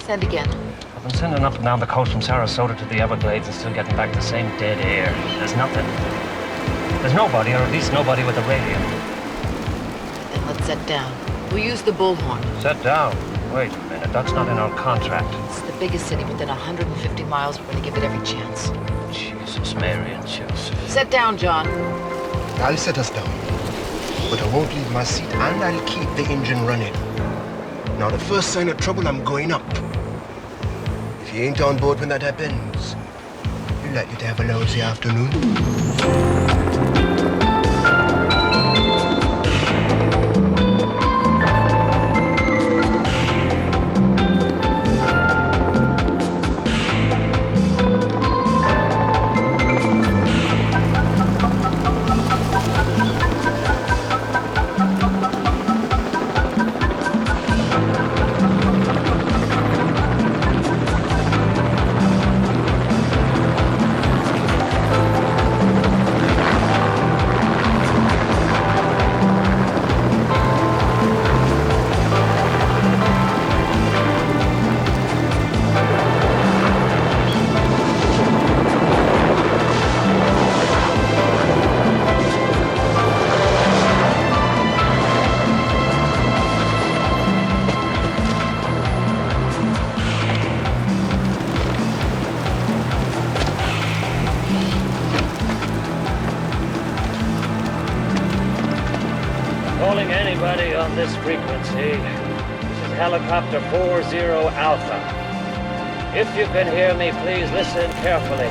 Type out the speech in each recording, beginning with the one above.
Send again. I've been sending up and down the coast from Sarasota to the Everglades and still getting back the same dead air. There's nothing. There's nobody, or at least nobody with a radio. Then let's set down. We'll use the bullhorn. Set down? Wait a minute, that's not in our contract. It's the biggest city within 150 miles. We're gonna give it every chance. Jesus, Mary and Joseph. Set down, John. I'll set us down. But I won't leave my seat, and I'll keep the engine running. Now, the first sign of trouble, I'm going up. If you ain't on board when that happens, you're likely to have a lousy afternoon. Calling anybody on this frequency. This is helicopter 40 Alpha. If you can hear me, please listen carefully.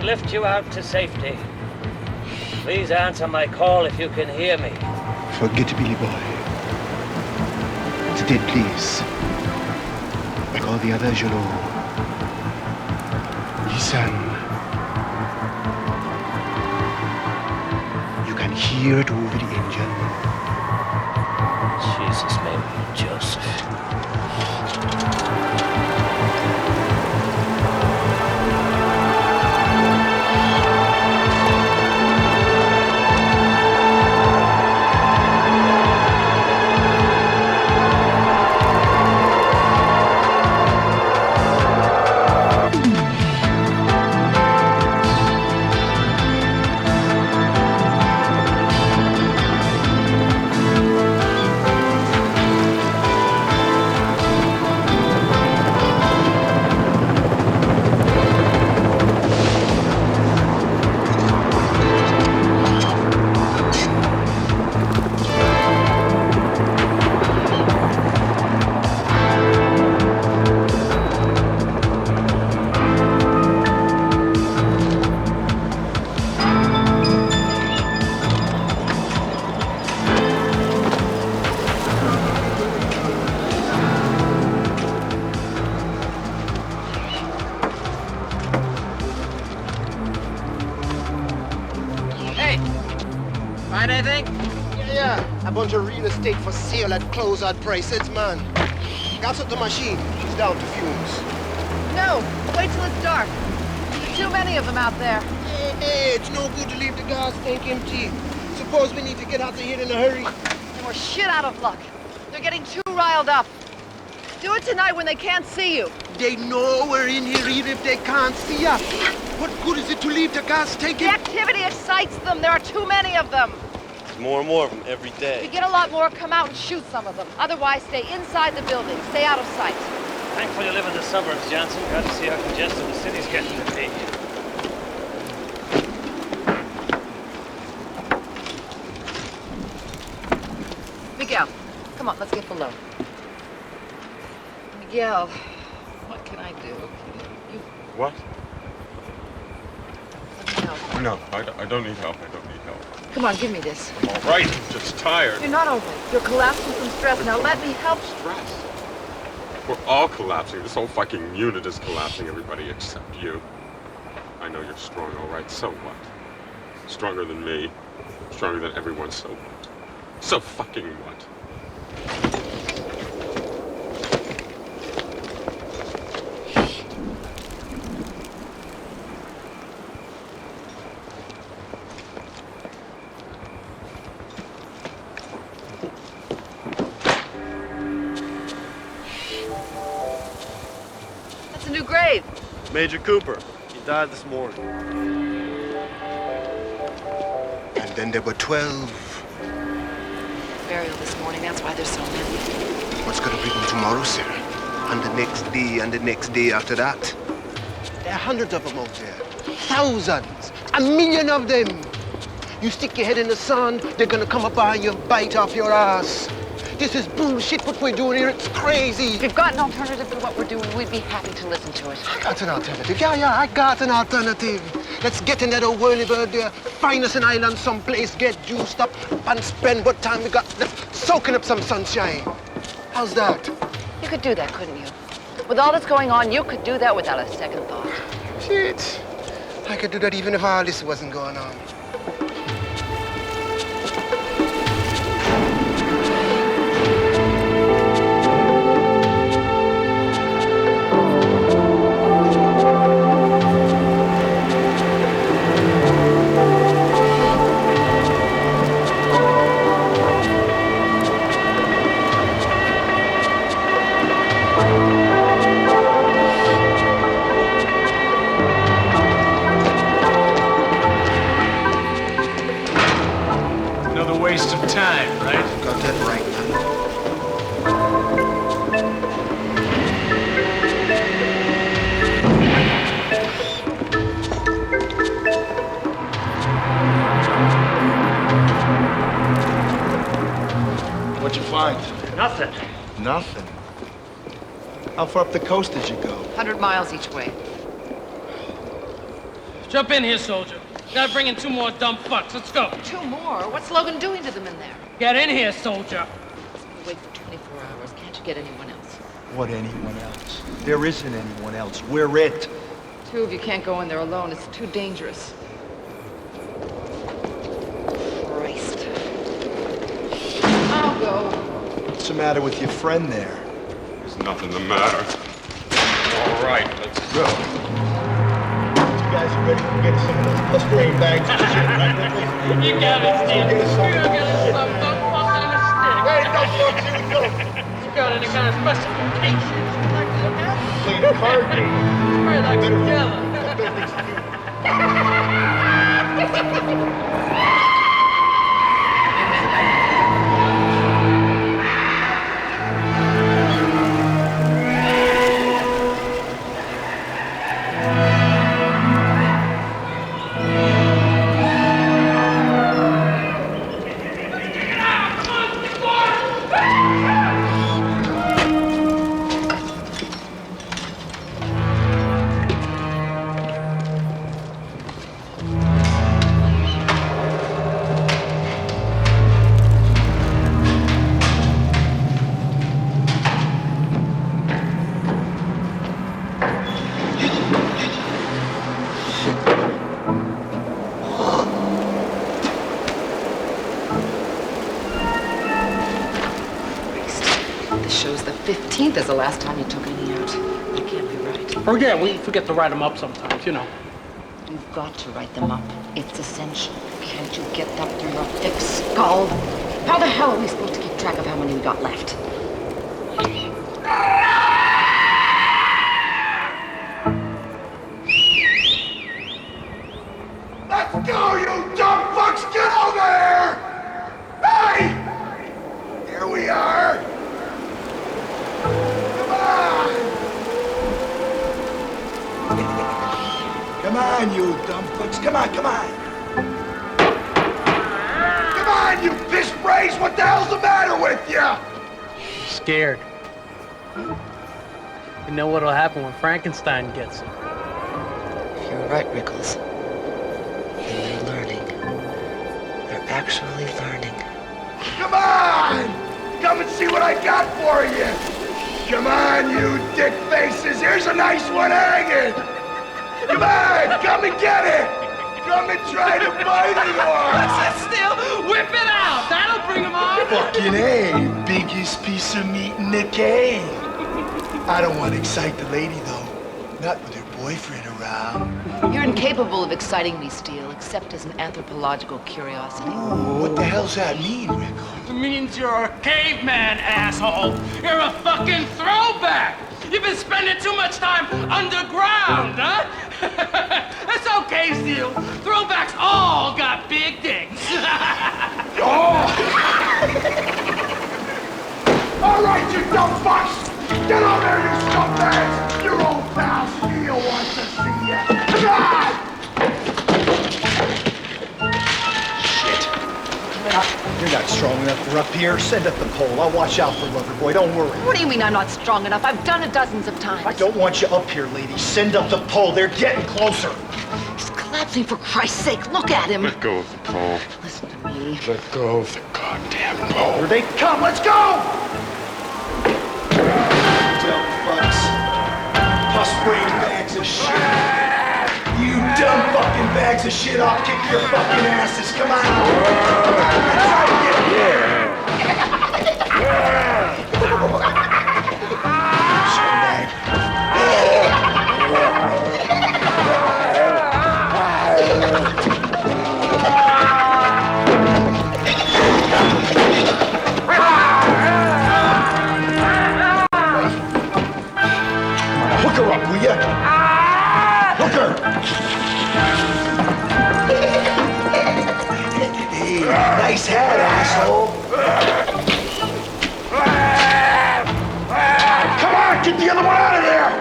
Lift you out to safety. Please answer my call if you can hear me. Forget it, Billy boy. It's a dead place. Like all the others, you know. Listen. You can hear it over the engine. Jesus, Mary and Joseph. anything? Yeah. A bunch of real estate for sale at closeout prices, man. Gas up the machine. She's down to fumes. No, wait till it's dark. There are too many of them out there. Hey, it's no good to leave the gas tank empty. Suppose we need to get out of here in a hurry. And we're shit out of luck. They're getting too riled up. Do it tonight when they can't see you. They know we're in here even if they can't see us. What good is it to leave the gas tank The empty? activity excites them. There are too many of them. There's more and more of them every If day. you get a lot more, come out and shoot some of them. Otherwise, stay inside the building. Stay out of sight. Thankful you live in the suburbs, Johnson. Got to see how congested the city's getting to be. Miguel, come on, let's get below. Miguel, what can I do? You What? let me help. No, I don't need help. I don't need help. Come on, give me this. I'm all right. I'm just tired. You're not over. You're collapsing from stress. Now let me help. Stress. We're all collapsing. This whole fucking unit is collapsing, everybody except you. I know you're strong, all right. So what? Stronger than me. Stronger than everyone. So what? So fucking what? That's a new grave. Major Cooper, he died this morning. And then there were 12. Burial this morning. That's why there's so many. What's gonna bring them tomorrow, sir? And the next day, and the next day after that? There are hundreds of them out there. Thousands. A million of them. You stick your head in the sand, they're gonna come up behind you and bite off your ass. This is bullshit what we're doing here. It's crazy. If you've got an alternative to what we're doing, we'd be happy to listen to it. I got an alternative. Yeah, I got an alternative. Let's get in that old whirly bird there, find us an island someplace, get juiced up, and spend what time we got left soaking up some sunshine. How's that? You could do that, couldn't you? With all that's going on, you could do that without a second thought. Shit. I could do that even if all this wasn't going on. Another waste of time, right? Got that right, man. What'd you find? Nothing. Nothing. How far up the coast did you go? 100 miles each way. Jump in here, soldier. Gotta bring in 2 more dumb fucks. Let's go. 2 more? What's Logan doing to them in there? Get in here, soldier. We wait for 24 hours. Can't you get anyone else? What, anyone else? There isn't anyone else. We're it. 2 of you can't go in there alone. It's too dangerous. Christ. I'll go. What's the matter with your friend there? There's nothing the matter. All right, let's go. You guys are ready to get some of those Listerine bags and shit, right? You got it, Steve. Get us some. You got it, some dumb fuck on a stick. Hey, don't fuck you, go. You got any kind of specifications you'd like to look at? Playing a card game. Right, like Better- together. better things to do. shows the 15th is the last time you took any out. That can't be right. Oh, yeah, we forget to write them up sometimes, you know. You've got to write them up. It's essential. Can't you get that through your thick skull? How the hell are we supposed to keep track of how many we got left? Let's go, you dumb fucks! Get over here! Hey! Here we are! Come on! Come on, you dumb fucks! Come on, come on! Come on, you piss brace! What the hell's the matter with you? Scared. You know what'll happen when Frankenstein gets it. You're right, Rickles. And they're learning. They're actually learning. Come on! Come and see what I got for you! Come on, you dick faces! Here's a nice one hanging! Come on! Come and get it! Come and try to bite it off! Still, whip it out! That'll bring him on! Fucking A! Biggest piece of meat in the cave! I don't want to excite the lady, though. Not with her boyfriend around. You're incapable of exciting me, Steele, except as an anthropological curiosity. Ooh, what the hell's that mean, Rickles? It means you're a caveman, asshole! You're a fucking throwback! You've been spending too much time underground, huh? It's okay, Steele. Throwbacks all got big dicks. Oh! All right, you dumb fucks! Get over there, you scumbags! Your old pal Steele wants to see you! God! Shit. You're not strong enough for up here. Send up the pole. I'll watch out for Loverboy. Don't worry. What do you mean I'm not strong enough? I've done it dozens of times. I don't want you up here, lady. Send up the pole. They're getting closer. He's collapsing, for Christ's sake. Look at him. Let go of the pole. Listen to me. Let go of the goddamn pole. Here they come! Let's go! Dumb fucks. Pus-brain bags of shit. You dumb fucking bags of shit. I'll kick your fucking asses. Come on! Try to get here! Scumbag. Hook her up, will ya? Hook her! Hey, nice hat, asshole! Come on, get the other one out of there!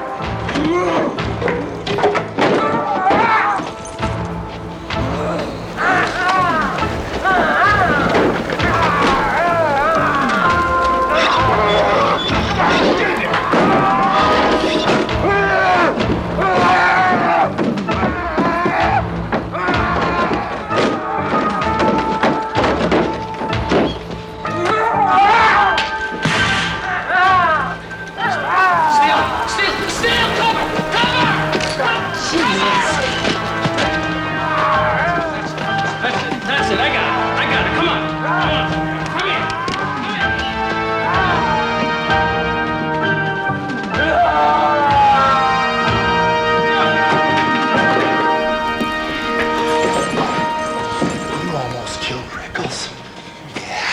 That's it. I got it. Come on. Come here. You almost killed Rickles. Yeah,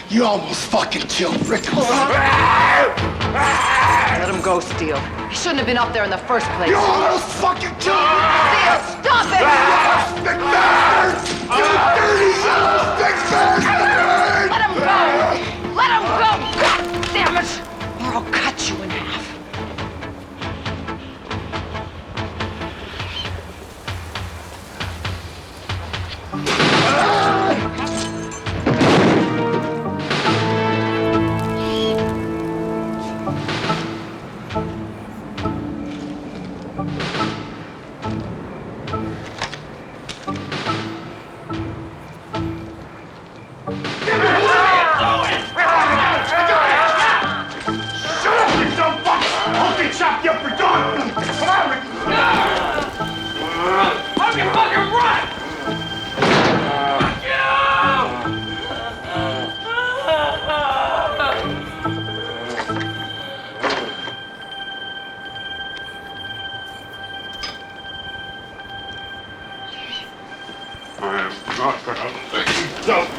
you almost fucking killed Rickles. Let him go, Steele. He shouldn't have been up there in the first place. You almost fucking killed Rickles. Steele, stop it! Stick bastard! You dirty yellow stick bastard! Let him go! Let him go! God damn it! Or I'll cut you in half.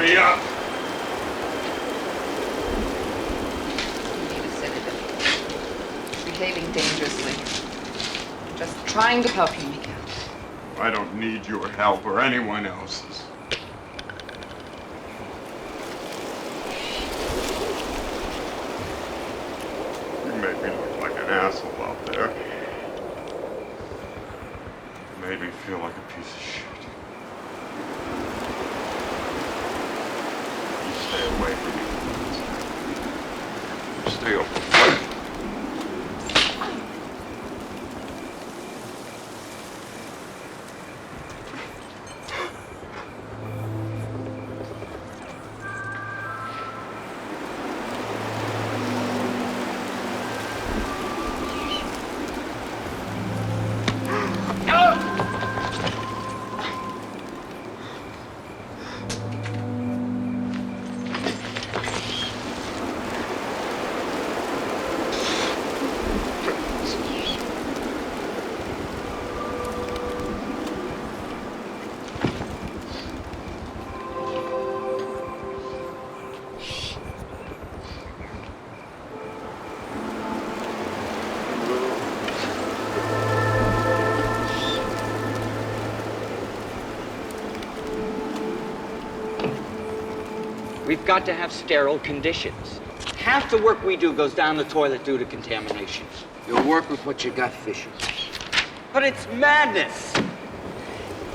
me up. You need a sedative. He's behaving dangerously. I'm just trying to help you, Miguel. I don't need your help or anyone else's. You made me look like an asshole out there. You made me feel like a piece of shit. You stay away from me. You stay away. We've got to have sterile conditions. Half the work we do goes down the toilet due to contamination. You'll work with what you got, Fisher. But it's madness!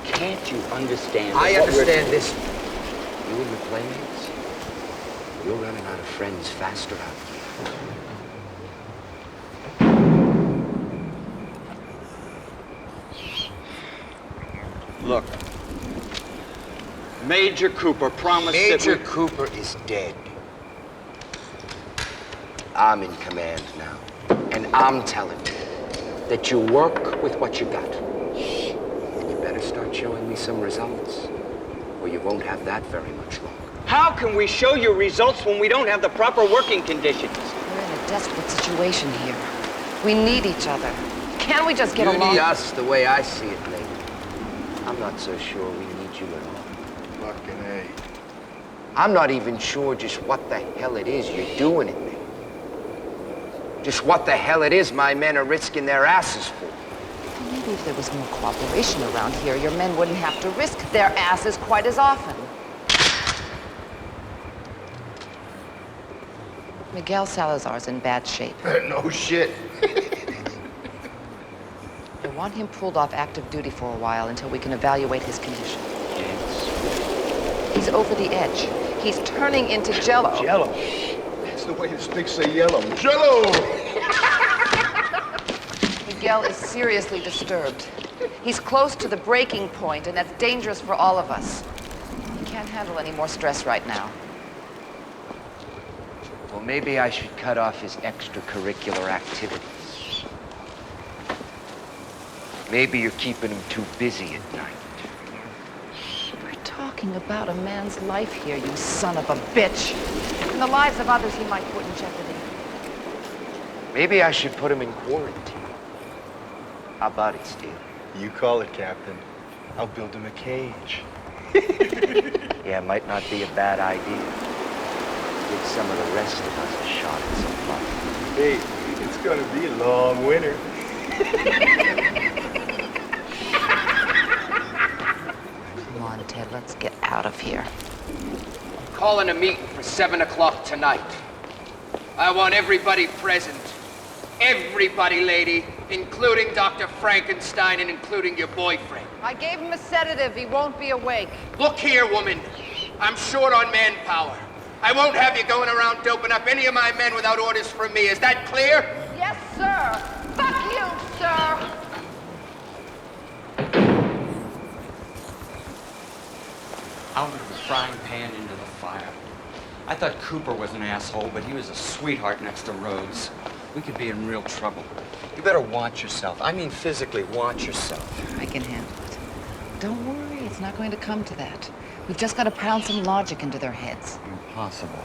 Can't you understand? I understand this. You and your playmates, you're running out of friends faster out here. Look. Major Cooper promised Major that Cooper is dead. I'm in command now. And I'm telling you that you work with what you got. And you better start showing me some results, or you won't have that very much longer. How can we show you results when we don't have the proper working conditions? We're in a desperate situation here. We need each other. Can't we just get You along? need us the way I see it, lady. I'm not so sure we need you at all. Fucking A. I'm not even sure just what the hell it is you're doing in there. Just what the hell it is my men are risking their asses for. Maybe if there was more cooperation around here, your men wouldn't have to risk their asses quite as often. Miguel Salazar's in bad shape. No shit. I want him pulled off active duty for a while until we can evaluate his condition. He's over the edge. He's turning into Jello. Jello. That's the way the sticks say yellow. Jello! Miguel is seriously disturbed. He's close to the breaking point, and that's dangerous for all of us. He can't handle any more stress right now. Well, maybe I should cut off his extracurricular activities. Maybe you're keeping him too busy at night. We're talking about a man's life here, you son of a bitch. And the lives of others he might put in jeopardy. Maybe I should put him in quarantine. How about it, Steele? You call it, Captain. I'll build him a cage. Yeah, it might not be a bad idea. Give some of the rest of us a shot at some fun. Hey, it's gonna be a long winter. Come on, Ted, let's get out of here. Calling a meeting for 7 o'clock tonight. I want everybody present. Everybody, lady, including Dr. Frankenstein and including your boyfriend. I gave him a sedative. He won't be awake. Look here, woman. I'm short on manpower. I won't have you going around doping up any of my men without orders from me. Is that clear? Yes, sir. Fuck you, sir. Out of the frying pan into the fire. I thought Cooper was an asshole, but he was a sweetheart next to Rhodes. We could be in real trouble. You better watch yourself. I mean physically watch yourself. I can handle it. Don't worry, it's not going to come to that. We've just got to pound some logic into their heads. Impossible.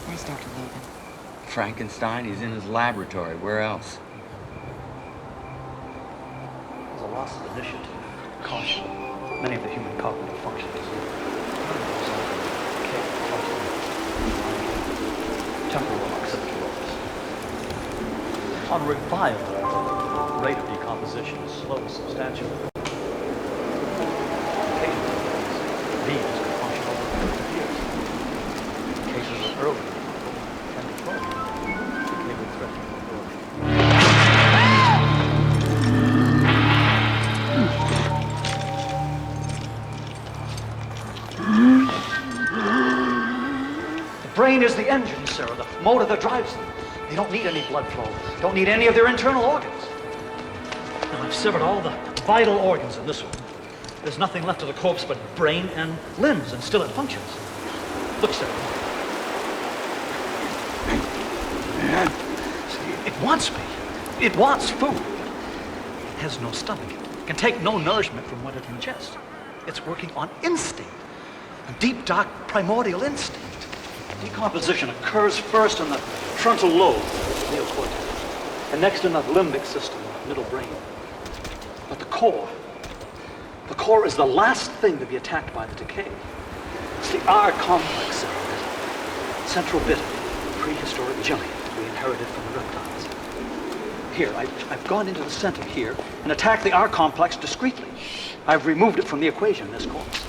Where's Dr. Logan? Frankenstein, he's in his laboratory. Where else? There's a loss of initiative, caution, many of the human cognitive functions. On revival, the rate of decomposition is slow substantially. Beams can function over 50 years. Cases of early 10 to 12 became a threat to the world. The brain is the engine, sir, the motor that drives them. They don't need any blood flow. Don't need any of their internal organs. Now, I've severed all the vital organs in this one. There's nothing left of the corpse but brain and limbs, and still it functions. Look, sir. It wants me. It wants food. It has no stomach. It can take no nourishment from what it ingests. It's working on instinct, a deep, dark, primordial instinct. Decomposition occurs first in the frontal lobe, neocortex, and next in the limbic system, middle brain. But the core is the last thing to be attacked by the decay. It's the R complex cell, that central bit of the prehistoric giant we inherited from the reptiles. Here, I've gone into the center here and attacked the R complex discreetly. I've removed it from the equation in this corpse.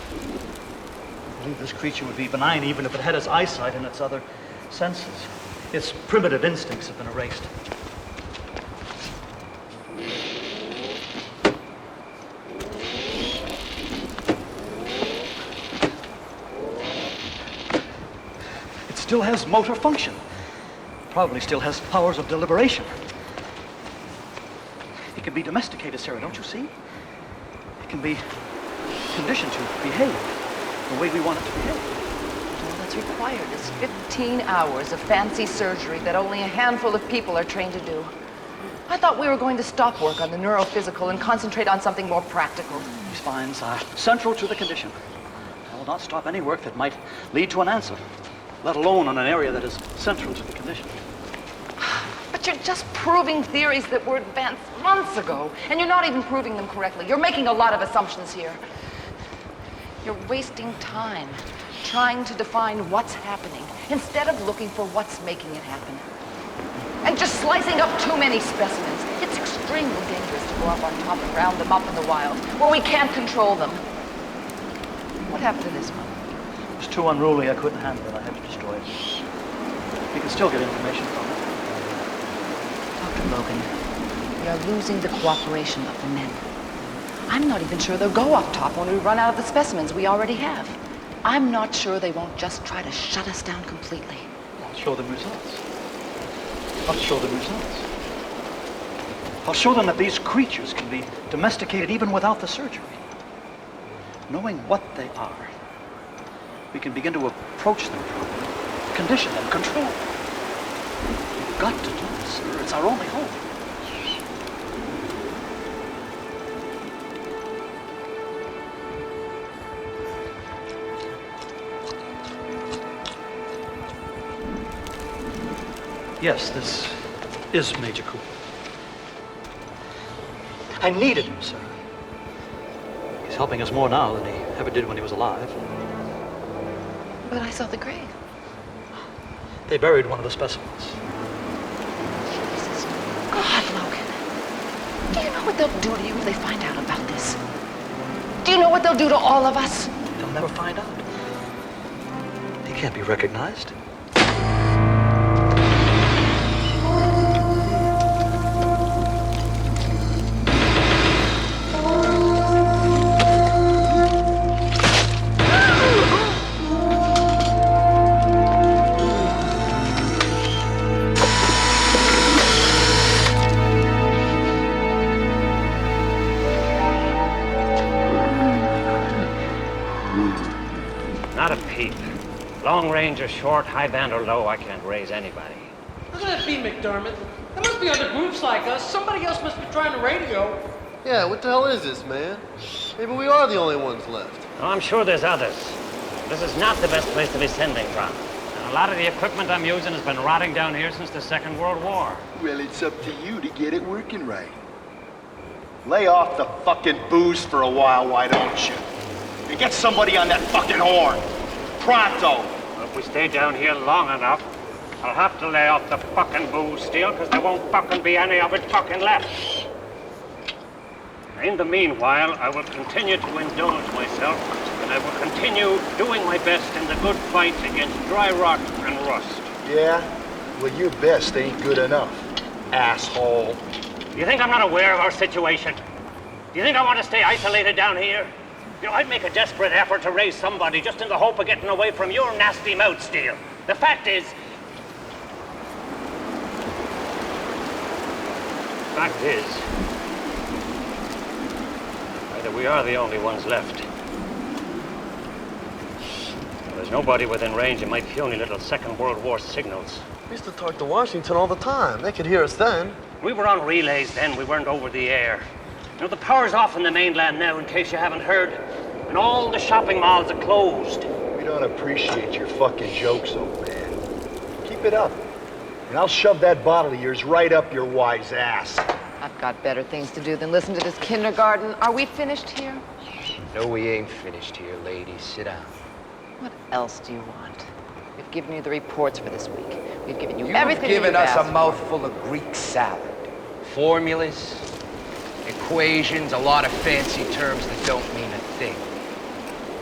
I believe this creature would be benign even if it had its eyesight and its other senses. Its primitive instincts have been erased. It still has motor function. Probably still has powers of deliberation. It can be domesticated, Sarah, don't you see? It can be conditioned to behave the way we want it to behave. All that's required is 15 hours of fancy surgery that only a handful of people are trained to do. I thought we were going to stop work on the neurophysical and concentrate on something more practical. These finds are central to the condition. I will not stop any work that might lead to an answer, let alone on an area that is central to the condition. But you're just proving theories that were advanced months ago, and you're not even proving them correctly. You're making a lot of assumptions here. You're wasting time trying to define what's happening instead of looking for what's making it happen. And just slicing up too many specimens. It's extremely dangerous to go up on top and round them up in the wild, where we can't control them. What happened to this one? It was too unruly, I couldn't handle it. I had to destroy it. You can still get information from it. Dr. Logan, we are losing the cooperation of the men. I'm not even sure they'll go up top when we run out of the specimens we already have. I'm not sure they won't just try to shut us down completely. I'll show them results. I'll show them results. I'll show them that these creatures can be domesticated even without the surgery. Knowing what they are, we can begin to approach them properly, condition them, control them. We've got to do this, sir. It's our only hope. Yes, this is Major Cooper. I needed him, sir. He's helping us more now than he ever did when he was alive. But I saw the grave. They buried one of the specimens. Jesus. God, Logan. Do you know what they'll do to you if they find out about this? Do you know what they'll do to all of us? They'll never find out. He can't be recognized. Not a peep. Long range or short, high band or low, I can't raise anybody. How can that be, McDermott? There must be other groups like us. Somebody else must be trying to radio. Yeah, what the hell is this, man? Maybe we are the only ones left. Oh, I'm sure there's others. This is not the best place to be sending from. And a lot of the equipment I'm using has been rotting down here since the Second World War. Well, it's up to you to get it working right. Lay off the fucking booze for a while, why don't you? And get somebody on that fucking horn. Pronto! Well, if we stay down here long enough, I'll have to lay off the fucking booze, Steele, because there won't fucking be any of it fucking left. In the meanwhile, I will continue to indulge myself, and I will continue doing my best in the good fight against dry rot and rust. Yeah? Well, your best ain't good enough, asshole. Do you think I'm not aware of our situation? Do you think I want to stay isolated down here? You know, I'd make a desperate effort to raise somebody just in the hope of getting away from your nasty mouth, Steele. The fact is, either we are the only ones left. Well, there's nobody within range of my puny little Second World War signals. We used to talk to Washington all the time. They could hear us then. We were on relays then, we weren't over the air. You know, the power's off in the mainland now, in case you haven't heard. And all the shopping malls are closed. We don't appreciate your fucking jokes, old man. Keep it up. And I'll shove that bottle of yours right up your wise ass. I've got better things to do than listen to this kindergarten. Are we finished here? No, we ain't finished here, ladies. Sit down. What else do you want? We've given you the reports for this week. We've given you You've everything given you've us a asked for. mouthful of Greek salad. Formulas, equations, a lot of fancy terms that don't mean a thing.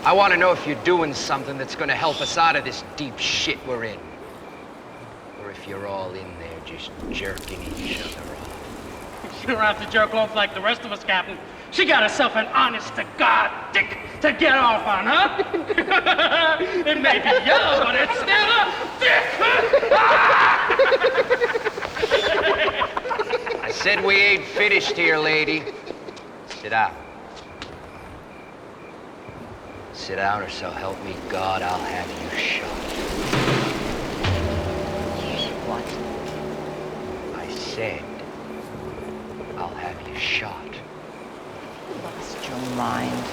I want to know if you're doing something that's going to help us out of this deep shit we're in. Or if you're all in there just jerking each other off. She don't have to jerk off like the rest of us, Captain. She got herself an honest-to-God dick to get off on, huh? It may be yellow, but it's still a dick! I said we ain't finished here, lady. Sit down. Sit down, or so help me God, I'll have you shot. What? I said I'll have you shot. Lost your mind.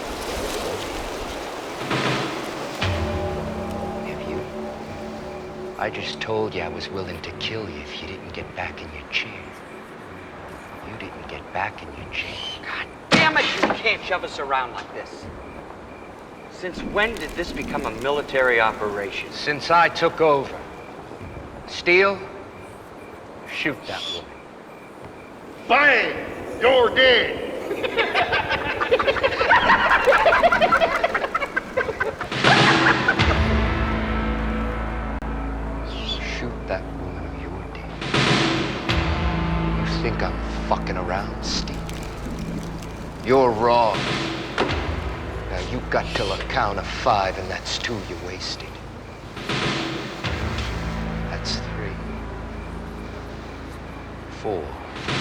Have you? I just told you I was willing to kill you if you didn't get back in your chair. You didn't get back in your chair. God damn it, you can't shove us around like this. Since when did this become a military operation? Since I took over. Steele, shoot that woman. Bang! You're dead! Shoot that woman or you're dead. You think I'm fucking around, Steve? You're wrong. Now you got till a count of 5, and that's 2 you wasted. That's 3. 4.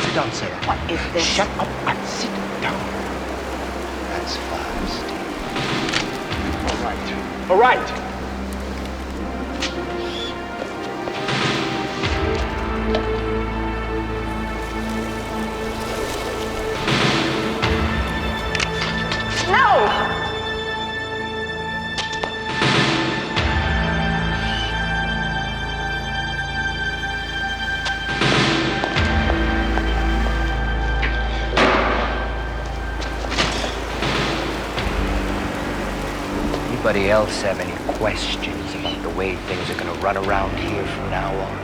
Sit down, Sarah. What is this? Shut up and sit down. That's 5, Steve. All right. All right. No! Anybody else have any questions about the way things are gonna run around here from now on?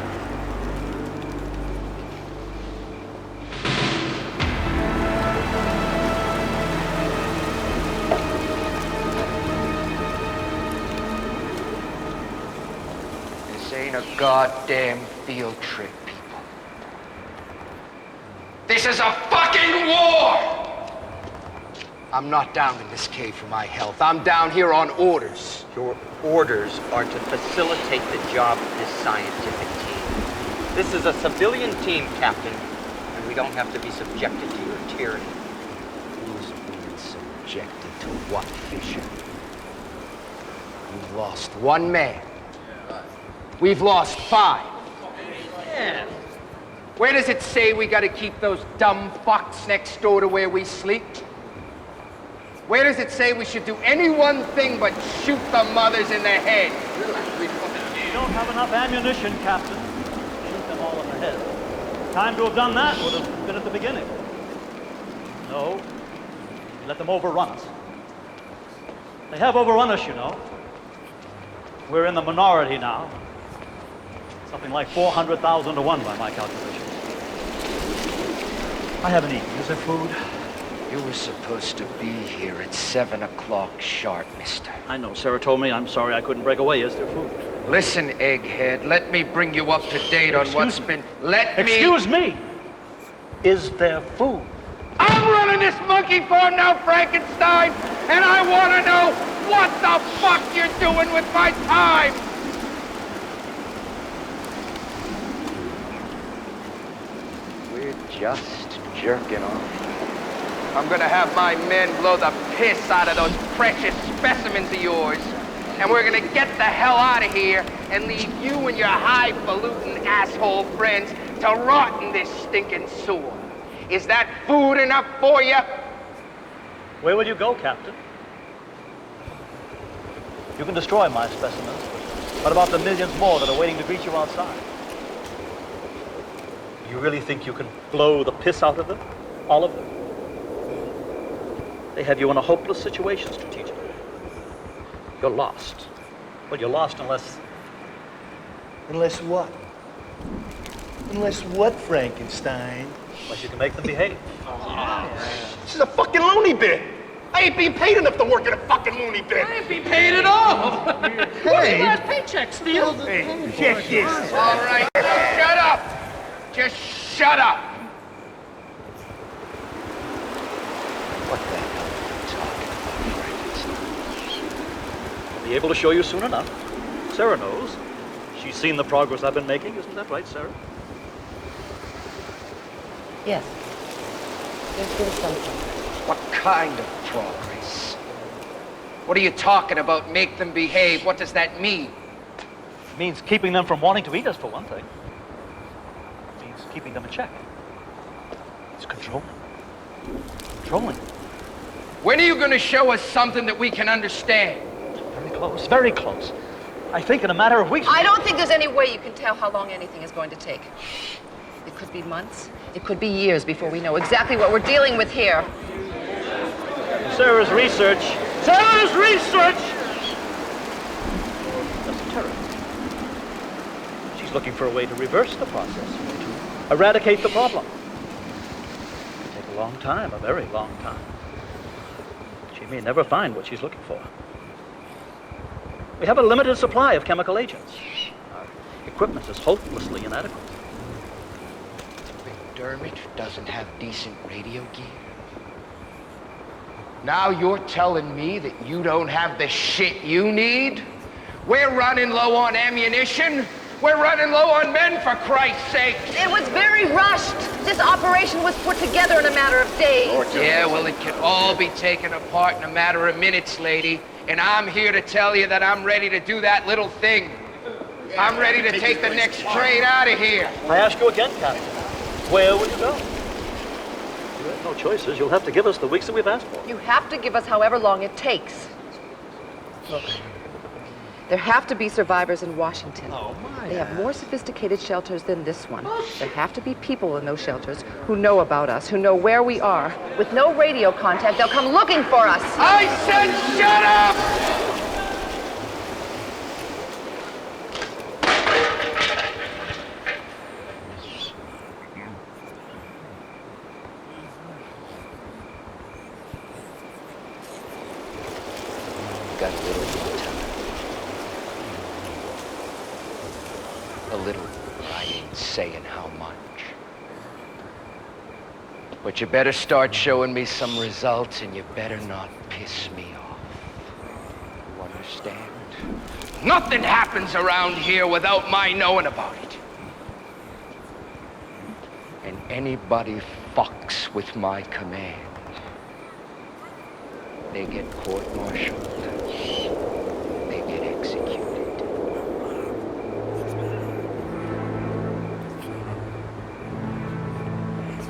This ain't a goddamn field trip, people. This is a fucking war! I'm not down in this cave for my health. I'm down here on orders. Your orders are to facilitate the job of this scientific team. This is a civilian team, Captain, and we don't have to be subjected to your tyranny. Who's being subjected to what, Fisher? We've lost 1 man. We've lost 5. Yeah. Where does it say we gotta keep those dumb fucks next door to where we sleep? Where does it say we should do any one thing but shoot the mothers in the head? You don't have enough ammunition, Captain. Shoot them all in the head. Time to have done that would have been at the beginning. No, you let them overrun us. They have overrun us, you know. We're in the minority now. Something like 400,000 to 1 by my calculations. I haven't eaten. Is there food? You were supposed to be here at 7 o'clock sharp, mister. I know. Sarah told me. I'm sorry I couldn't break away. Is there food? Listen, egghead, let me bring you up to date on what's been... Excuse me! Is there food? I'm running this monkey farm now, Frankenstein, and I want to know what the fuck you're doing with my time! We're just jerking off. I'm gonna have my men blow the piss out of those precious specimens of yours. And we're gonna get the hell out of here and leave you and your highfalutin asshole friends to rot in this stinking sewer. Is that food enough for you? Where will you go, Captain? You can destroy my specimens, but what about the millions more that are waiting to greet you outside? You really think you can blow the piss out of them? All of them? They have you in a hopeless situation, strategically. You're lost. Well, you're lost unless... Unless what? Unless what, Frankenstein? Unless you can make them behave. This is a fucking loony bin. I ain't being paid enough to work in a fucking loony bin. I ain't be paid at all. What's your last paycheck, Steele? Hey, check this. All right, shut up. Just shut up. What the hell are you talking about, Frankenstein? I'll be able to show you soon enough. Sarah knows. She's seen the progress I've been making. Isn't that right, Sarah? Yes. There's been some progress. What kind of progress? What are you talking about, make them behave? What does that mean? It means keeping them from wanting to eat us, for one thing. It means keeping them in check. It's controlling. Controlling. When are you going to show us something that we can understand? Very close, very close. I think in a matter of weeks... I don't think there's any way you can tell how long anything is going to take. It could be months, it could be years before we know exactly what we're dealing with here. Sarah's research... Sarah's research! That's a terror. She's looking for a way to reverse the process, to eradicate the problem. It'll take a long time, a very long time. She may never find what she's looking for. We have a limited supply of chemical agents. Our equipment is hopelessly inadequate. McDermott doesn't have decent radio gear. Now you're telling me that you don't have the shit you need? We're running low on ammunition. We're running low on men, for Christ's sake. It was very rushed. This operation was put together in a matter of days. Yeah, well, it can all be taken apart in a matter of minutes, lady. And I'm here to tell you that I'm ready to do that little thing. I'm ready to take the next train out of here. I ask you again, Captain. Where will you go? You have no choices. You'll have to give us the weeks that we've asked for. You have to give us however long it takes. Look, there have to be survivors in Washington. Oh, my. They have more sophisticated shelters than this one. There have to be people in those shelters who know about us, who know where we are. With no radio contact, they'll come looking for us. I said shut up! Got a little more time. A little, I ain't saying how much. But you better start showing me some results, and you better not piss me off. You understand? Nothing happens around here without my knowing about it. And anybody fucks with my command, they get court-martialed. They get executed.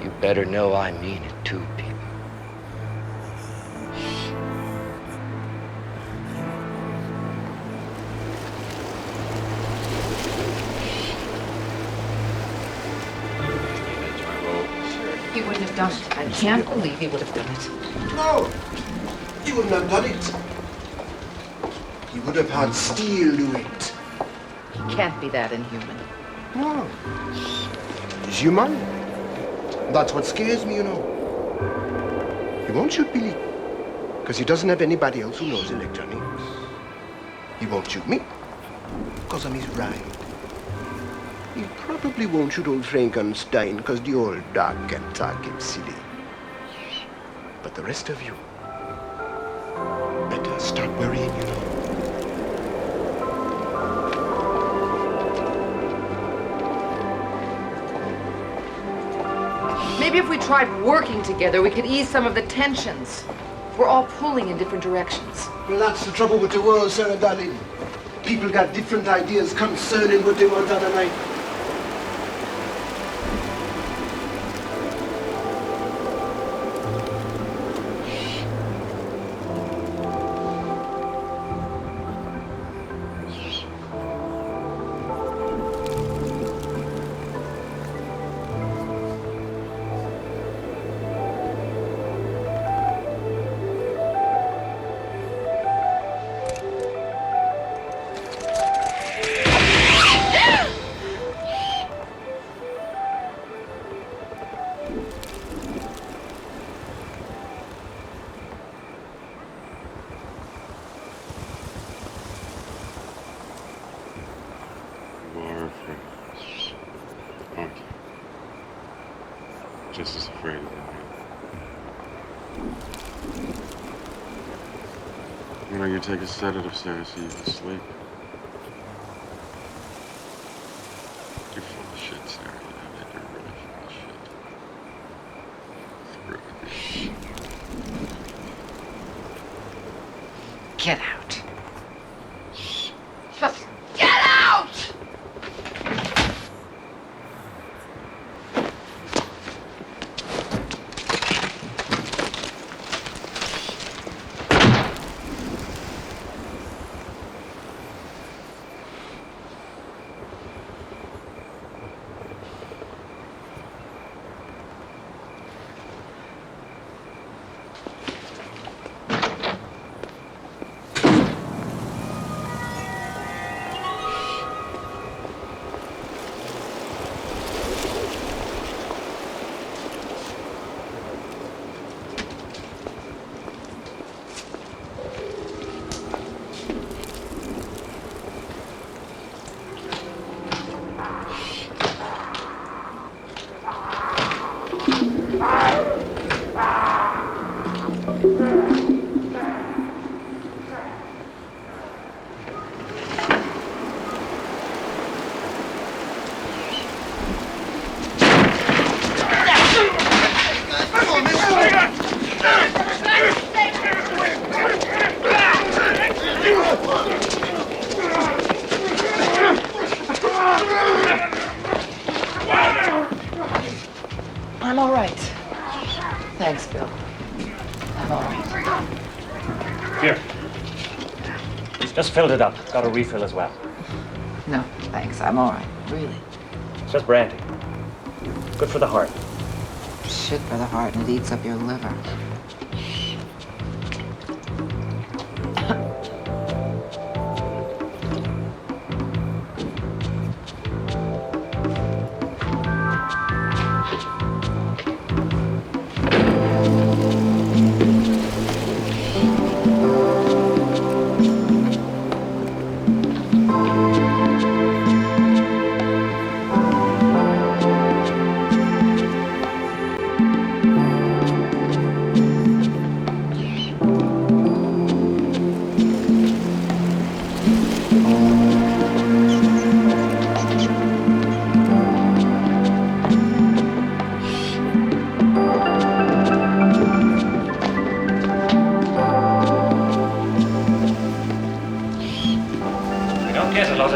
You better know I mean it too, people. He wouldn't have done it. I can't believe he would have done it. No, he wouldn't have done it. He would have had Steele do it. He can't be that inhuman. No. He's human. That's what scares me, you know. He won't shoot Billy, because he doesn't have anybody else who knows electronics. He won't shoot me, because I'm his ride. He probably won't shoot old Frankenstein, because the old dog can talk him silly. But the rest of you, better start worrying, you know. Maybe if we tried working together, we could ease some of the tensions. We're all pulling in different directions. Well, that's the trouble with the world, Sarah, darling. People got different ideas concerning what they want out of life. Just as afraid of that. Why don't you take a sedative, Sarah, so you can sleep? You're full of shit, Sarah. You know that. You're really full of shit. Screw it. Get out. Just get out! I'm all right. Thanks, Bill. I'm all right. Here. Just filled it up. Got a refill as well. No, thanks. I'm all right. Really. It's just brandy. Good for the heart. Shit for the heart, and it eats up your liver.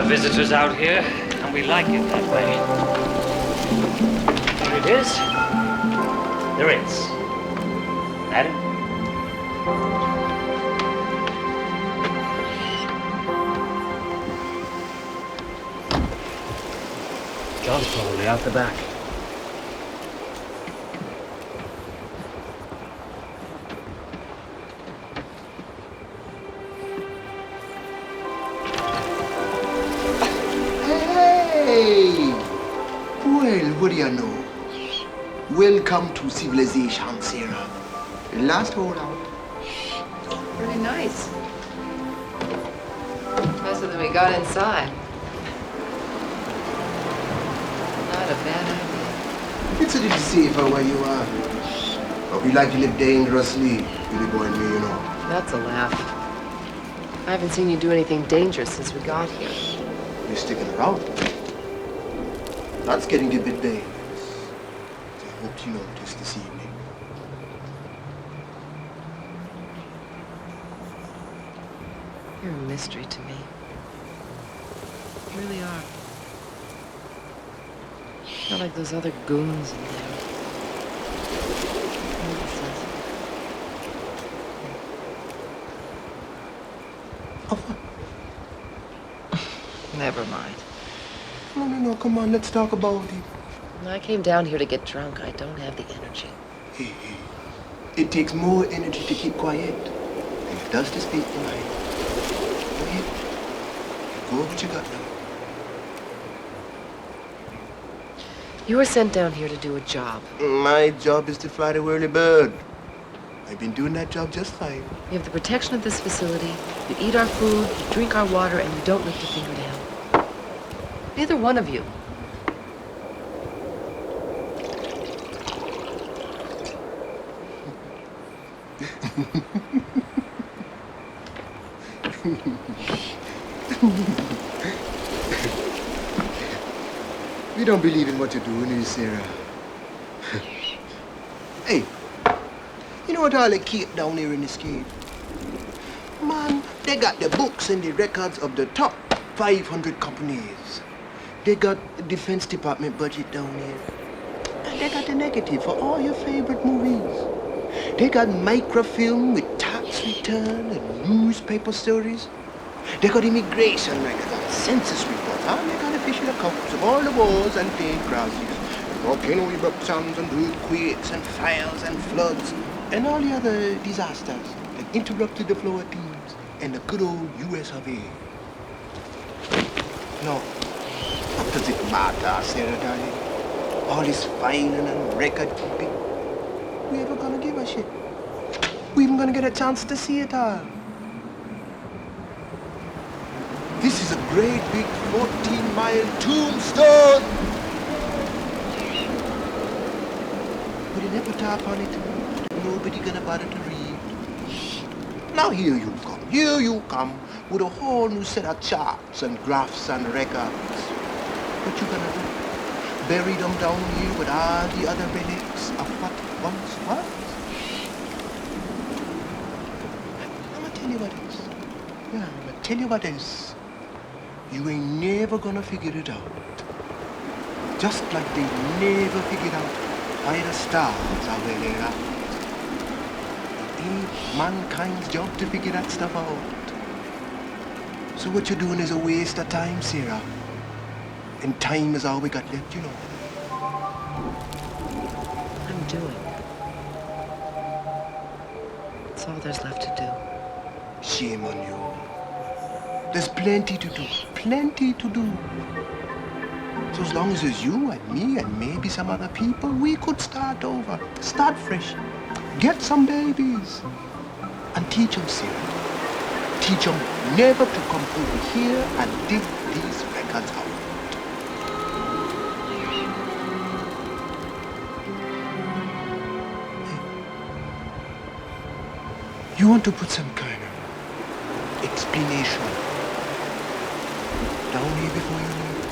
Visitors out here, and we like it that way. There it is. There is. That it? John's probably out the back. Hey! Well, what do you know? Welcome to civilization, Sarah. The last holdout. Pretty nice. Nicer than we got inside. Not a bad idea. It's a little safer where you are. But we like to live dangerously, Billy Boy and me, you know. That's a laugh. I haven't seen you do anything dangerous since we got here. You're sticking around. That's getting a bit dangerous. I hope you noticed this evening. You're a mystery to me. You really are. Not like those other goons in there. Never mind. No, come on, let's talk about it. When I came down here to get drunk, I don't have the energy. Hey. It takes more energy to keep quiet than it does to speak your mind. Go ahead. Go what you got now. You were sent down here to do a job. My job is to fly the whirly bird. I've been doing that job just fine. You have the protection of this facility, you eat our food, you drink our water, and you don't lift a finger to help. Neither one of you. We don't believe in what you're doing, is Sarah? Hey, you know what all they keep down here in this cave? Man, they got the books and the records of the top 500 companies. They got the Defense Department budget down here. And they got the negative for all your favorite movies. They got microfilm with tax return and newspaper stories. They got immigration records and census reports. And they got official accounts of all the wars and plague crashes, volcano eruptions and earthquakes and fires and floods and all the other disasters that interrupted the flow of teams and the good old US of A. No, what does it matter, Sarah, darling? All this filing and record keeping. We ever gonna give a shit? We even gonna get a chance to see it all? This is a great big 14-mile tombstone! With an epitaph on it, nobody gonna bother to read. Now here you come with a whole new set of charts and graphs and records. What you gonna do? Bury them down here with all the other relics of what once was? I'm gonna tell you what is. Yeah, I'm gonna tell you what is. You ain't never gonna figure it out. Just like they never figured out why the stars are where they're at. It ain't mankind's job to figure that stuff out. So what you're doing is a waste of time, Sarah. And time is all we got left, you know. I'm doing. That's all there's left to do. Shame on you. There's plenty to do. Plenty to do. So as long as it's you and me and maybe some other people, we could start over. Start fresh. Get some babies. And teach them, Sarah. Teach them never to come over here and dig these records out. You want to put some kind of explanation down here before you leave?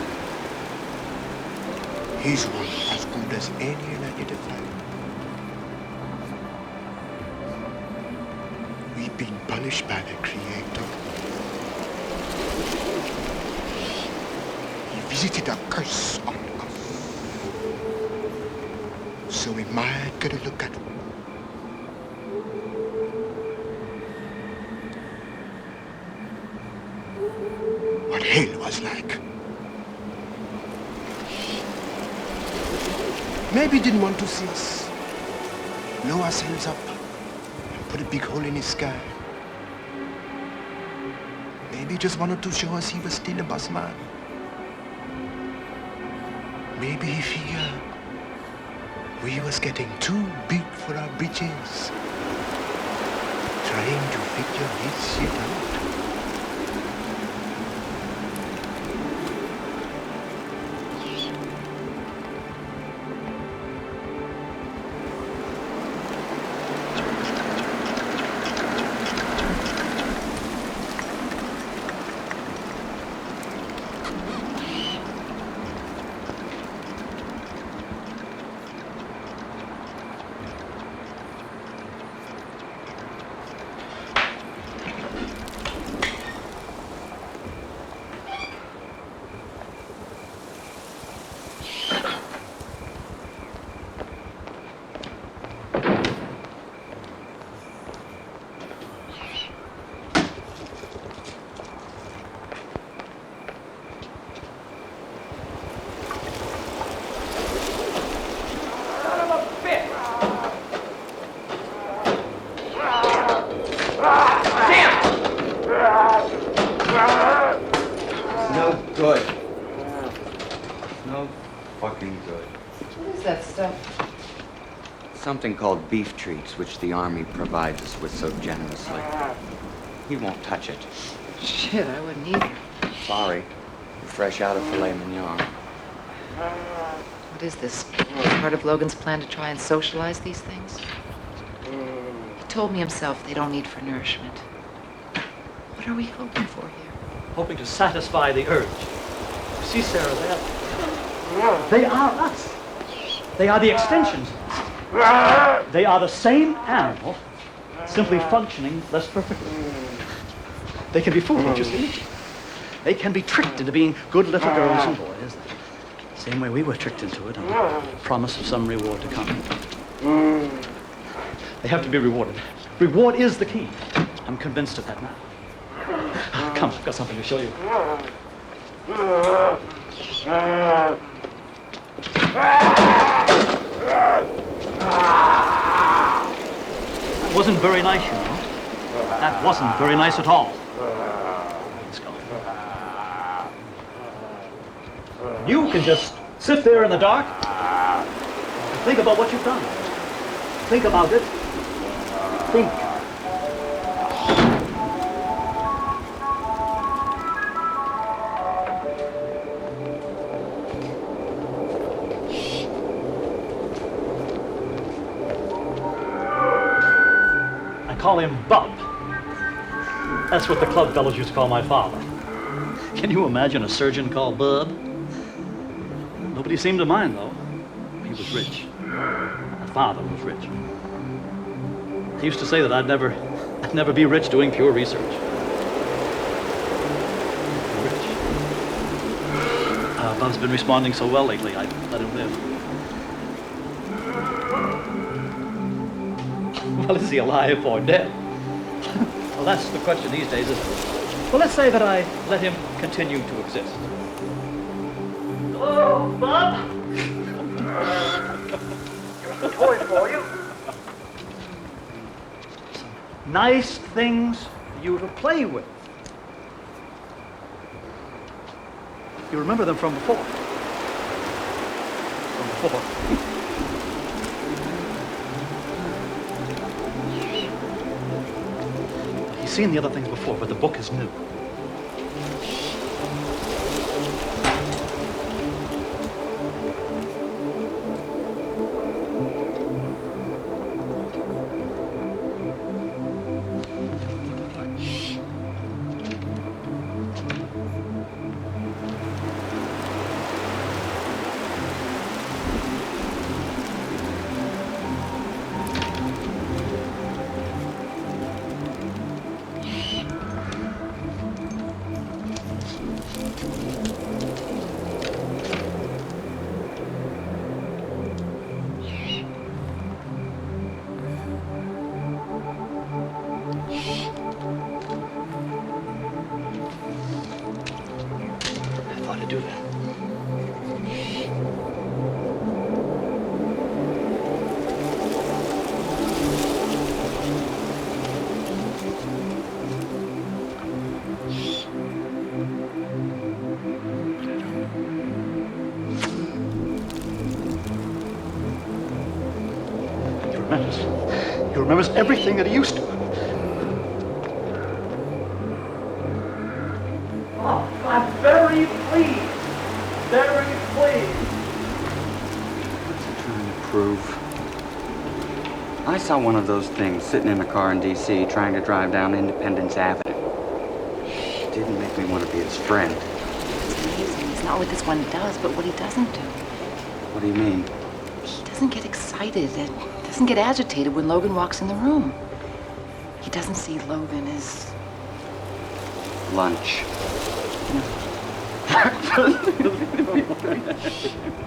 He's one as good as any in identify. We've been punished by the Creator. He visited a curse on us. So we might get a look at what hell was like. Maybe he didn't want to see us blow ourselves up and put a big hole in his sky. Maybe he just wanted to show us he was still a boss man. Maybe he figure we was getting too big for our britches. Trying to figure this shit out. No good. No fucking good. What is that stuff? Something called beef treats, which the Army provides us with so generously. He won't touch it. Shit, I wouldn't either. Sorry. You're fresh out of filet mignon. What is this? Part of Logan's plan to try and socialize these things? He told me himself they don't eat for nourishment. What are we hoping for here? Hoping to satisfy the urge. You see, Sarah, they are us. They are the extensions of us. They are the same animal, simply functioning less perfectly. They can be fooled, you see. They can be tricked into being good little girls and boys. Same way we were tricked into it on the promise of some reward to come. They have to be rewarded. Reward is the key. I'm convinced of that now. Come, I've got something to show you. That wasn't very nice, you know. That wasn't very nice at all. Let's go. You can just sit there in the dark and think about what you've done. Think about it. Think. Call him Bub. That's what the club fellows used to call my father. Can you imagine a surgeon called Bub? Nobody seemed to mind, though. He was rich. My father was rich. He used to say that I'd never be rich doing pure research. Rich. Bub's been responding so well lately, I let him live. Well, is he alive or dead? Well, that's the question these days, isn't it? Well, let's say that I let him continue to exist. Hello, Bob? Got a toy for you. Some nice things for you to play with. You remember them from before? From before. You've seen the other things before, but the book is new. apprentice. He remembers everything that he used to. Oh, I'm very pleased. Very pleased. What's he trying to prove? I saw one of those things sitting in a car in D.C. trying to drive down Independence Avenue. It didn't make me want to be his friend. It's amazing. It's not what this one does, but what he doesn't do. What do you mean? He doesn't get excited and doesn't get agitated when Logan walks in the room. He doesn't see Logan as... Lunch.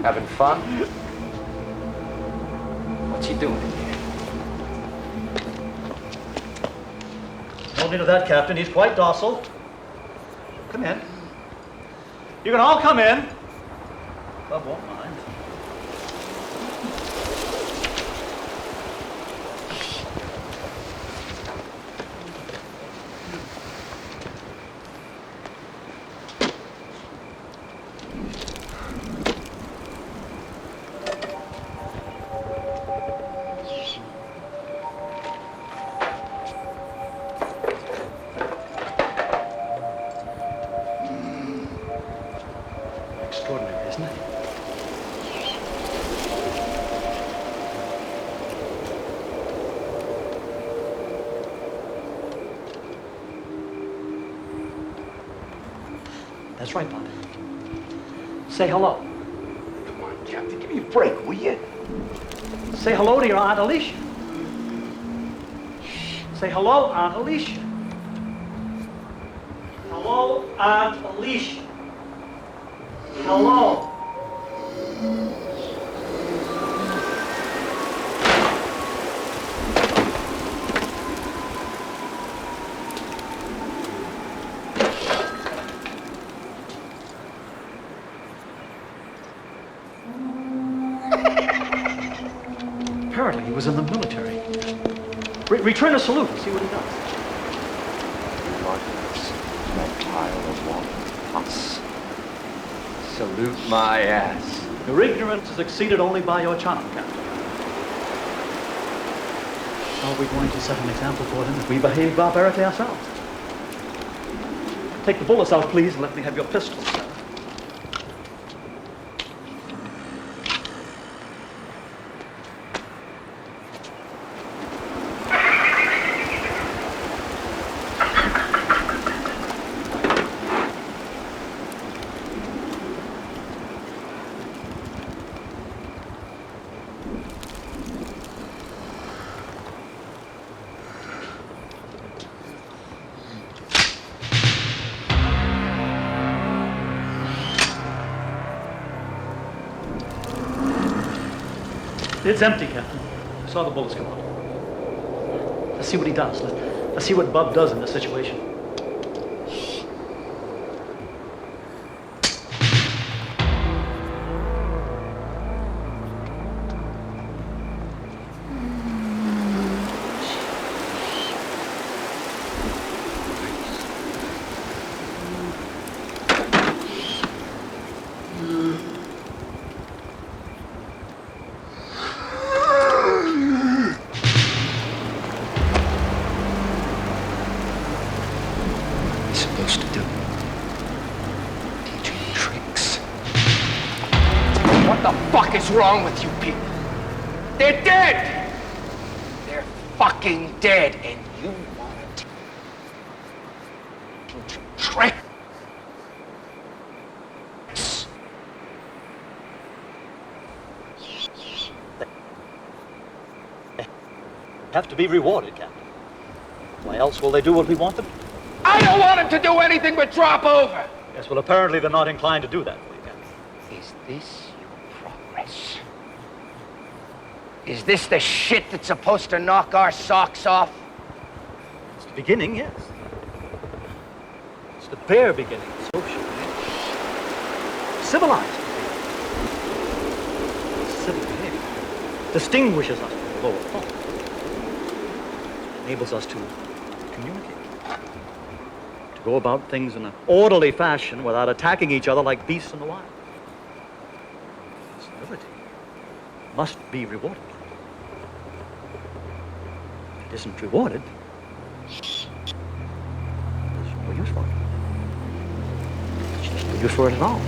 Having fun? What's he doing in here? No need of that, Captain. He's quite docile. Come in. You can all come in. Bob won't mind. Extraordinary, isn't it? That's right, Bob. Say hello. Come on, Captain, give me a break, will you? Say hello to your Aunt Alicia. Say hello, Aunt Alicia. Hello, Aunt Alicia. Hello. Apparently he was in the military. Return a salute and see what he does. That pile of walking pus. Salute my ass. Your ignorance is exceeded only by your charm, Captain. How are we going to set an example for them if we behave barbarically ourselves? Take the bullets out, please, and let me have your pistols, sir. It's empty, Captain. I saw the bullets come out. Let's see what he does. Let's see what Bub does in this situation. What's wrong with you people? They're dead! They're fucking dead, and you want to trick. Have to be rewarded, Captain. Why else will they do what we want them to? I don't want them to do anything but drop over! Yes, well, apparently they're not inclined to do that for you, Captain. Is this your progress? Is this the shit that's supposed to knock our socks off? It's the beginning, yes. It's the bare beginning, social, civilized behavior. Civil behavior distinguishes us from the lower form. Enables us to communicate, to go about things in an orderly fashion without attacking each other like beasts in the wild. Civility must be rewarded. it isn't rewarded, there's no use for it. There's just no use for it at all.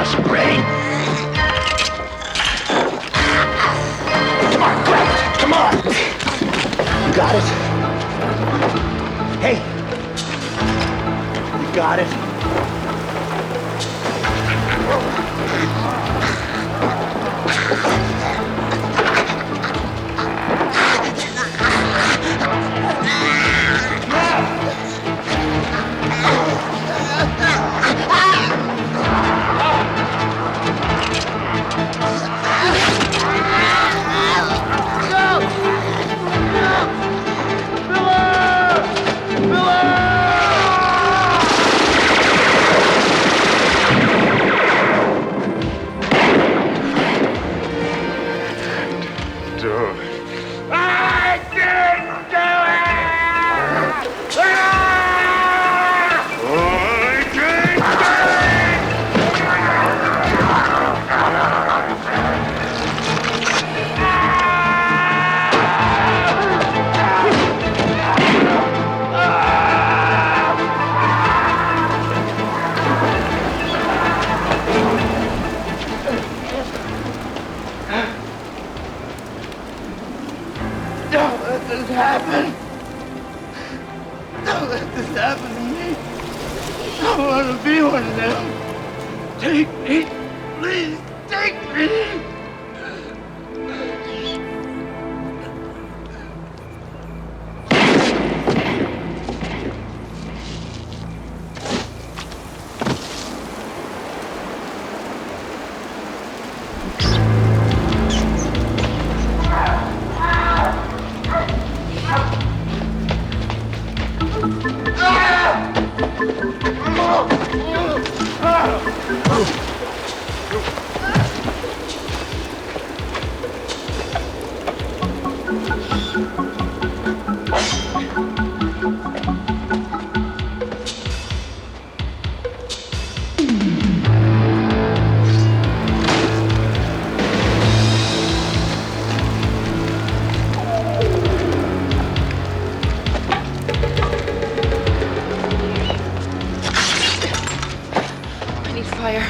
Spray! Come on, grab it! Come on! You got it? Hey! You got it? Don't let this happen. Don't let this happen to me. I don't want to be one of them. Take me. Please, take me. I need fire.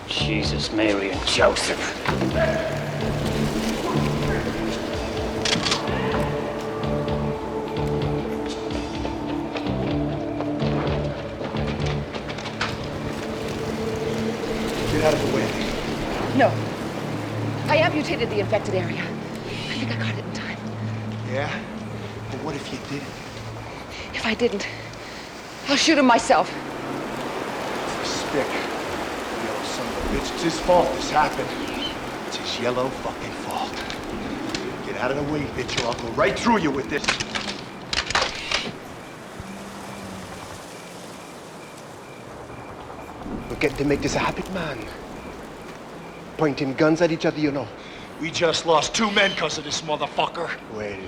Jesus, Mary, and Joseph. Get out of the way. No. I amputated the infected area. I think I caught it in time. Yeah? But what if you didn't? If I didn't, I'll shoot him myself. It's a stick. Yellow son of a bitch. It's his fault this happened. It's his yellow fucking fault. Get out of the way, bitch, or I'll go right through you with this. We're getting to make this a habit, man. Pointing guns at each other, you know. We just lost 2 men because of this motherfucker. Well,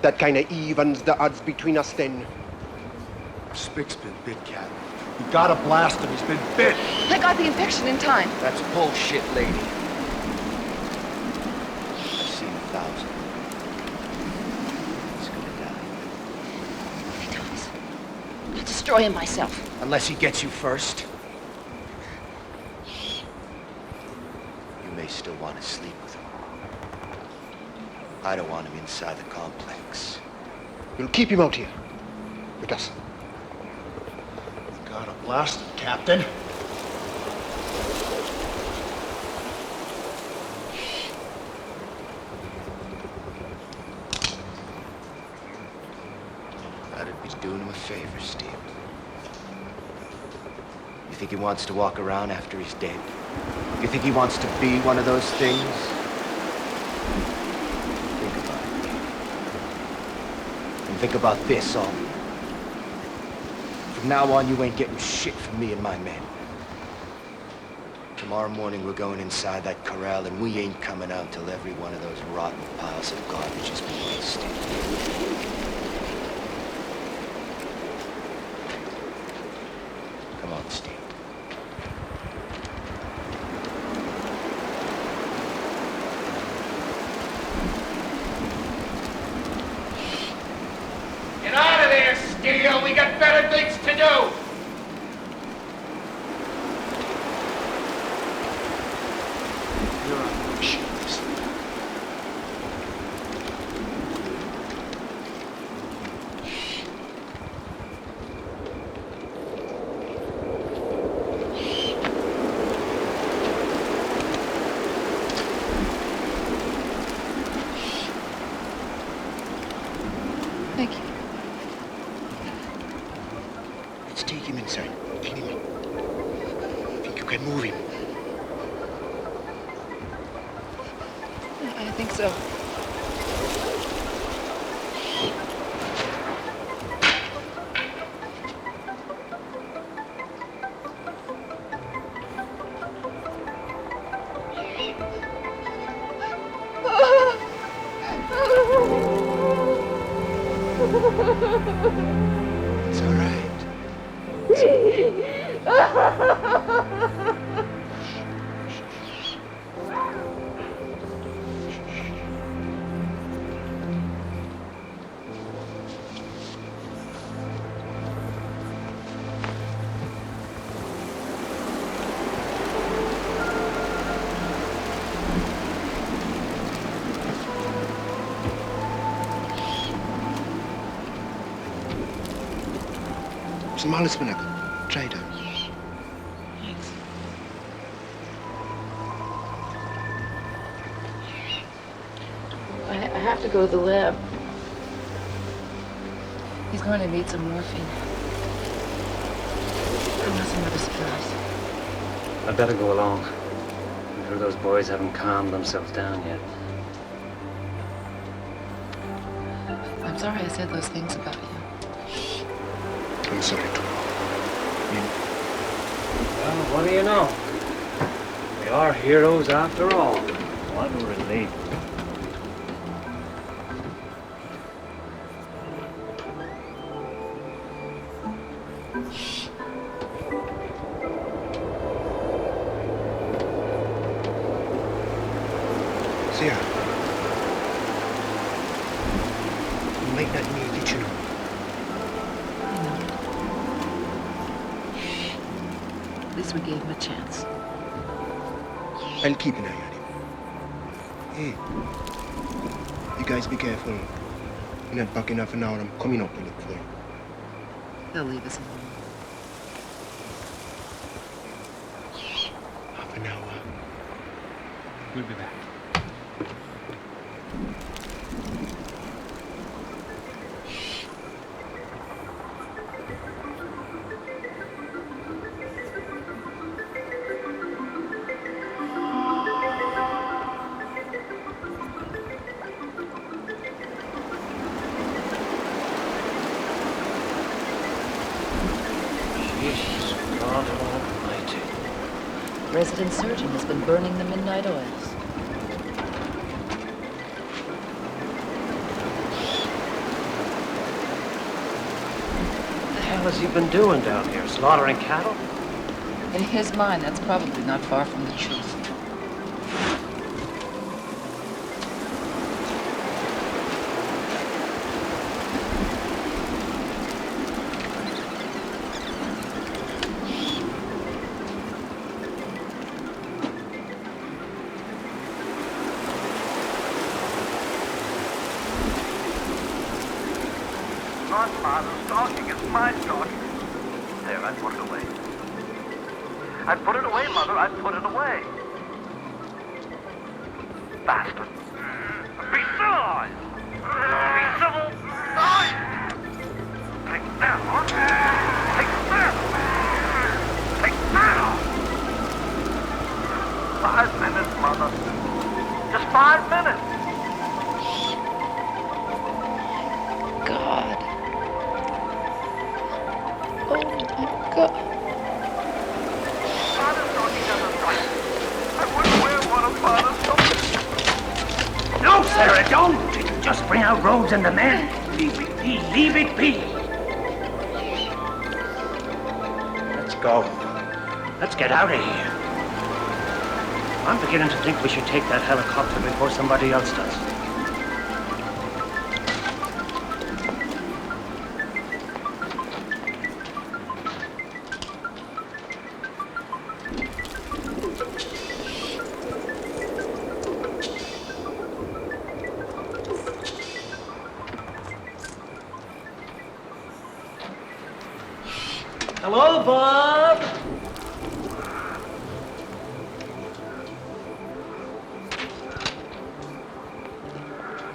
that kind of evens the odds between us then. Spick's been bit, Cat. We gotta blast him. He's been bit. I got the infection in time. That's bullshit, lady. I've seen 1,000. He's gonna die. If he does, I'll destroy him myself. Unless he gets you first. to sleep with him. I don't want him inside the complex. You'll keep him out here. With us. God, a blast, Captain. That'd be doing him a favor, Steve. You think he wants to walk around after he's dead? You think he wants to be one of those things? Think about it. And think about this, all. From now on, you ain't getting shit from me and my men. Tomorrow morning, we're going inside that corral, and we ain't coming out till every one of those rotten piles of garbage has been wasted. Come on, Steve. Get out of there, Steele. We got better things to do. You're on my shoes. Thank you. Let's take him inside. Clean him up. Think you can move him? I think so. It's all right. Some alles benakku. Try it out. I have to go to the lab. He's going to need some morphine. Unless some other supplies. I'd better go along. I'm sure those boys haven't calmed themselves down yet. I'm sorry I said those things about you. I'm sorry, too. Well, what do you know? We are heroes after all. What a relief. Sarah. You might not need it, you know. At least we gave him a chance. I'll keep an eye on him. Hey, you guys be careful. You're not back enough an hour. I'm coming up to look for you. They'll leave us alone. Half an hour. We'll be back. Jesus, God Almighty. Resident surgeon has been burning the midnight oils. What the hell has he been doing down here? Slaughtering cattle? In his mind, that's probably not far from the truth. not Father's talking, it's my talking. There, I put it away. I put it away, Mother, I put it away. Bastard. Be civilized. Be civil. Take that, huh? Take that. Take that. 5 minutes, Mother. Just 5 minutes. God. Oh my God. Father's talking down the right. I wouldn't wear one of Father's clothes. No, Sarah, don't! It'll just bring out rogues and the men. Leave it be, leave it be. Let's go. Let's get out of here. I'm beginning to think we should take that helicopter before somebody else does. Hello, Bob.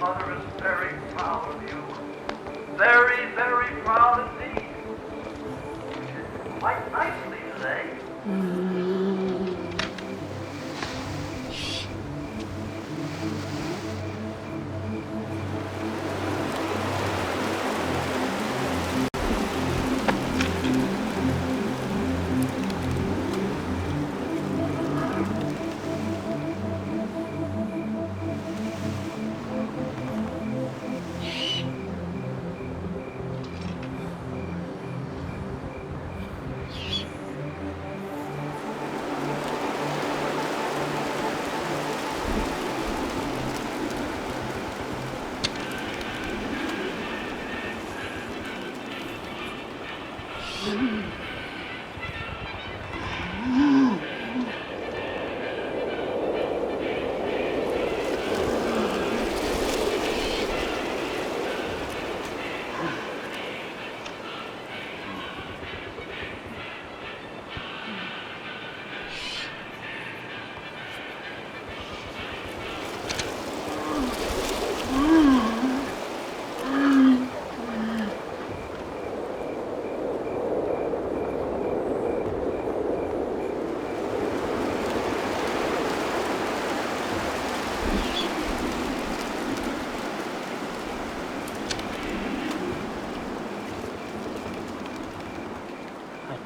Mother is very proud of you. Very, very proud indeed. Quite nicely today.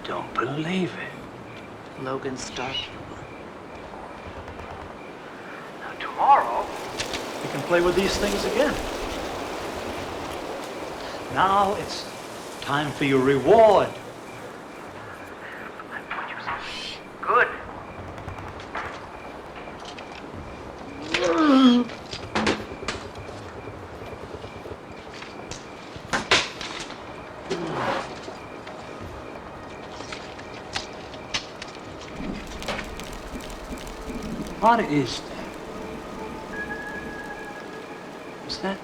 Don't believe it. Logan Stark. Now, tomorrow, We can play with these things again. Now it's time for your reward. I put you something good. What is that? What's that?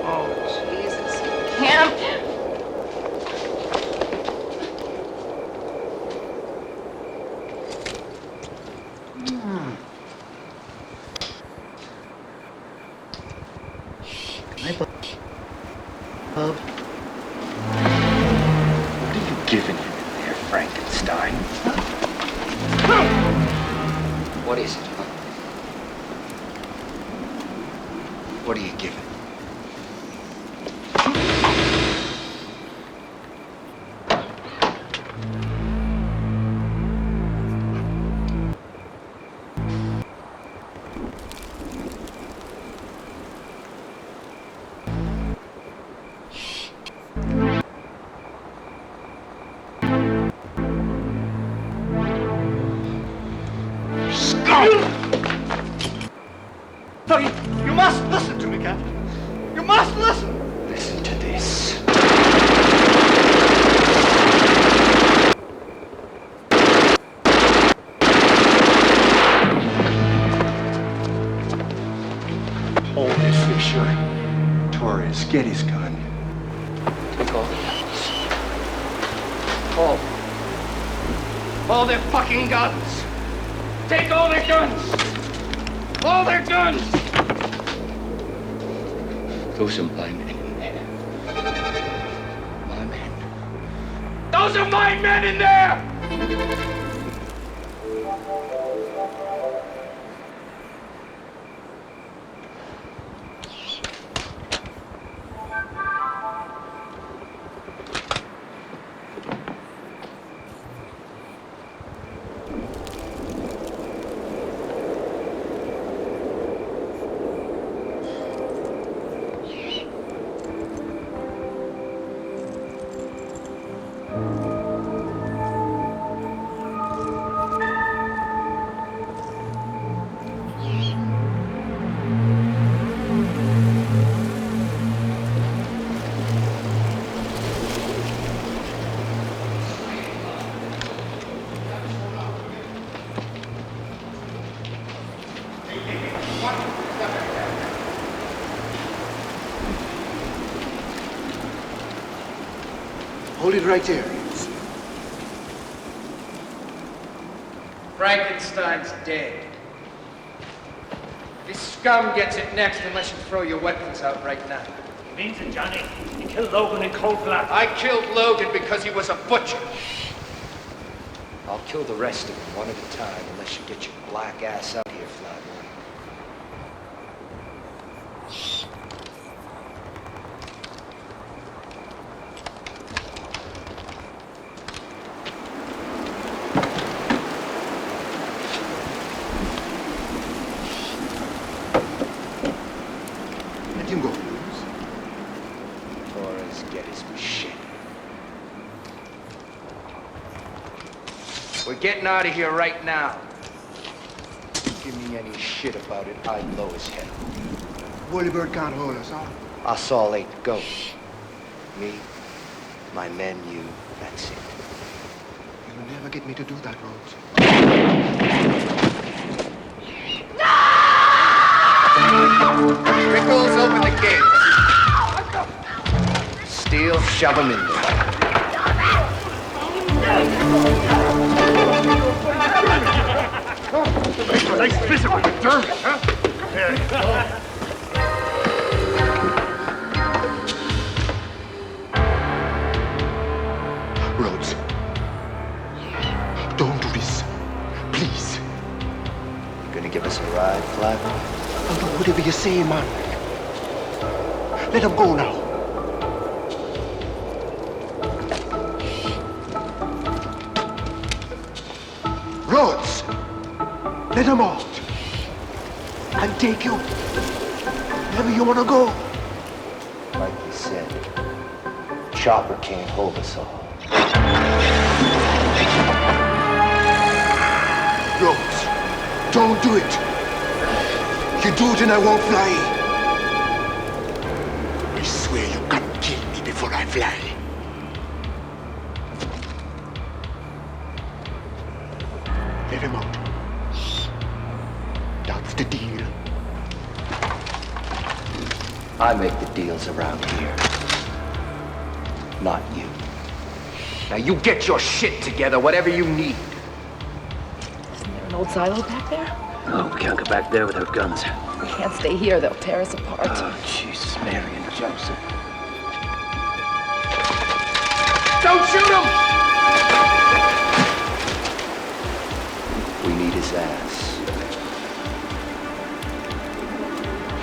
Oh, Jesus. Can't. Bob, what are you giving him in there, Frankenstein? What is it, huh? What are you giving? No, you must listen to me, Captain. You must listen. Listen to this. Get his gun. Take all the guns. All their fucking guns. Take all their guns. All their guns. Those are my men in there. My men. Those are my men in there! Hold it right there. Frankenstein's dead. This scum gets it next unless you throw your weapons out right now. Means it, Johnny. You killed Logan in cold blood. I killed Logan because he was a butcher. I'll kill the rest of them one at a time unless you get your black ass out here, Flatboy. Let him go. Torres, get his shit. We're getting out of here right now. Give me any shit about it, I'd blow his head off. Woolly Bird can't hold us, huh? Us all 8 go. Me, my men, you, that's it. You'll never get me to do that, Rhodes. Pickles, open the gate. Steel, shove him in there. Nice visit with McDermott, huh? Rhodes. Don't do this. Please. Gonna give us a ride, Flatboy? I'll do whatever you say, man. Let him go now. Rhodes! Let him out. I'll take you. Wherever you want to go. Like you said, Chopper can't hold us all. Rhodes, don't do it. You do it and I won't fly. I swear you can't kill me before I fly. Let him out. That's the deal. I make the deals around here. Not you. Now you get your shit together, whatever you need. Isn't there an old silo back there? No, we can't go back there with our guns. We can't stay here. They'll tear us apart. Oh, Jesus, Mary and Joseph. Don't shoot him! We need his ass.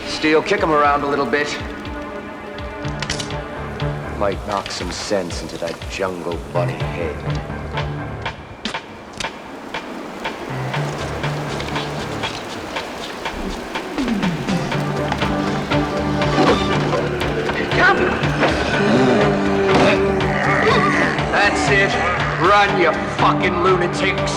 Steel, kick him around a little bit. Might knock some sense into that jungle bunny head. That's it. Run, you fucking lunatics.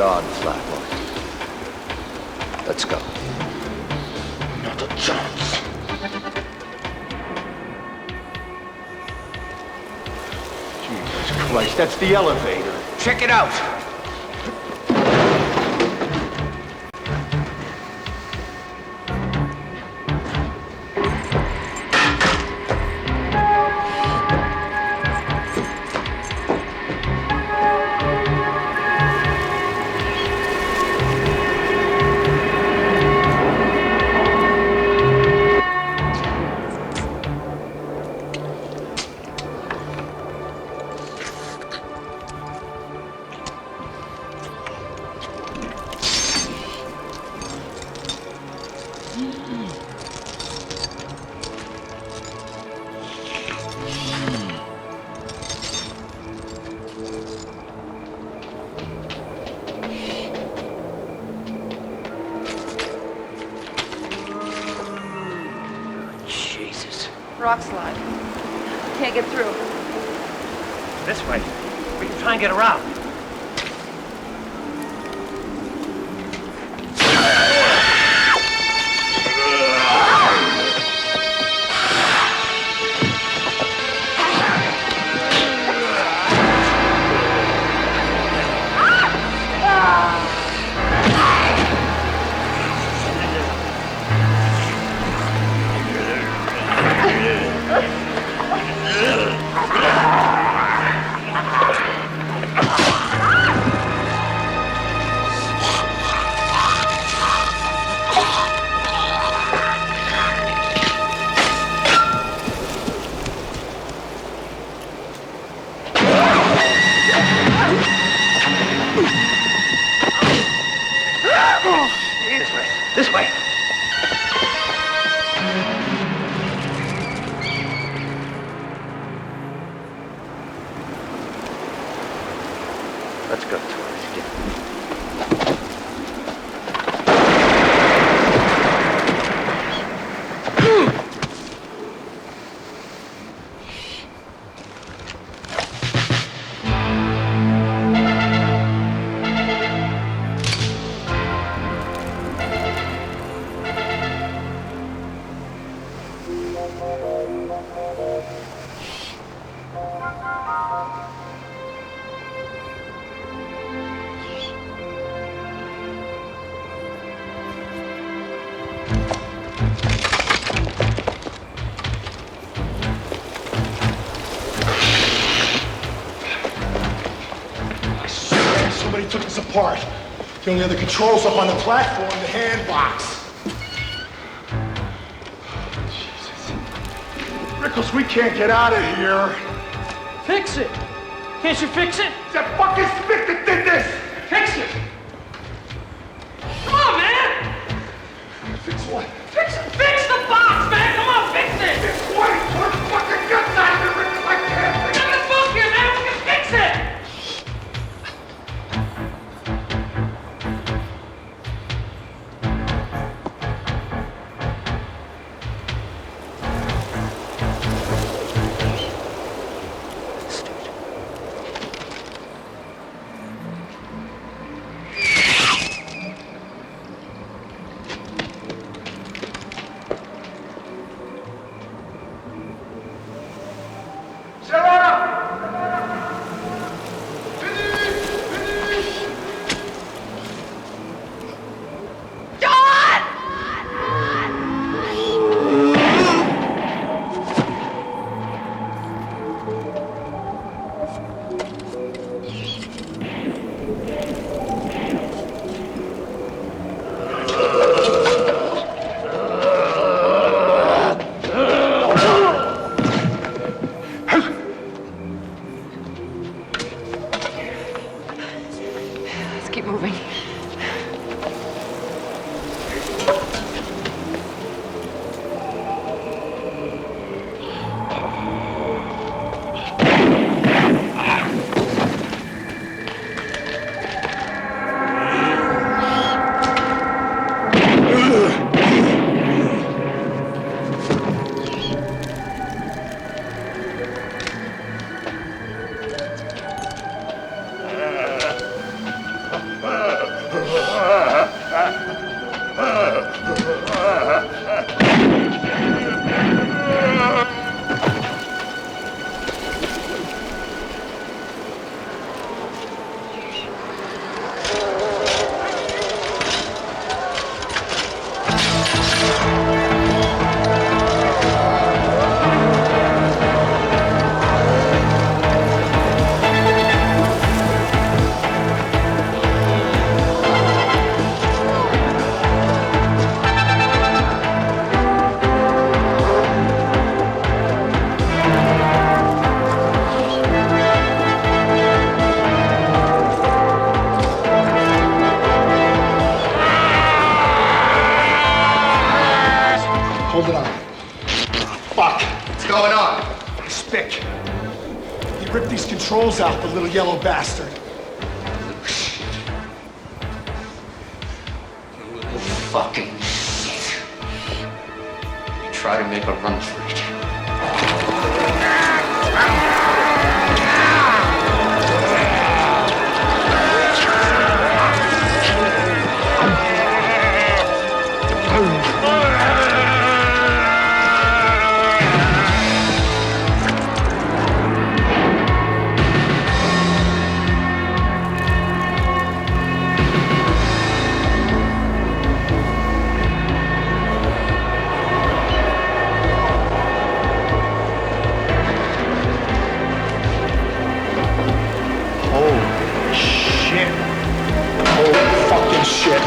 on, Flatboy. Let's go. Not a chance. Jesus Christ, that's the elevator. Check it out. Rock slide. Can't get through. This way. We can try and get around. This way. Let's go, tourist. Somebody took us apart. The only other controls up on the platform, the hand box. Jesus. Rickles, we can't get out of here. Fix it. Can't you fix it? That fucking stick that did this! Fix it. Come on, man. Fix what? Fix the box, man. Come on, fix it. Fix what? Put fucking guts out of here, Rickles. I can't fix it. Get the book here, man. We can fix it. rip these controls out, the little yellow bastard. You little fucking shit. You try to make a run for it. Holy shit. Holy fucking shit.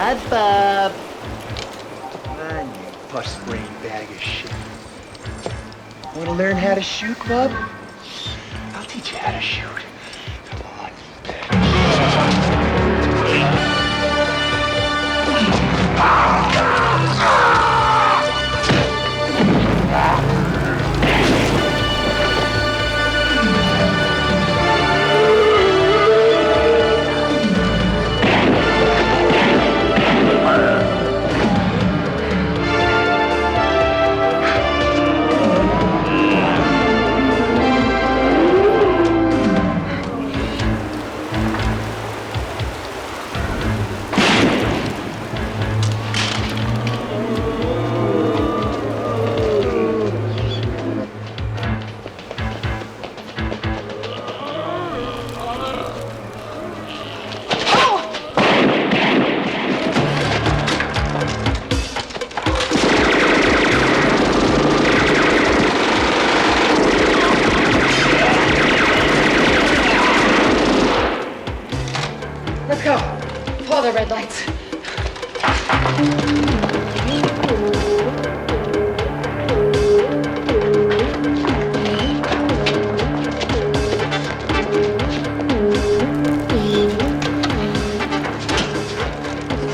Hi, Bob. Man, you bus-brain bag of shit. Want to learn how to shoot, Bub? I'll teach you how to shoot. Come on, Let's go. Follow the red lights.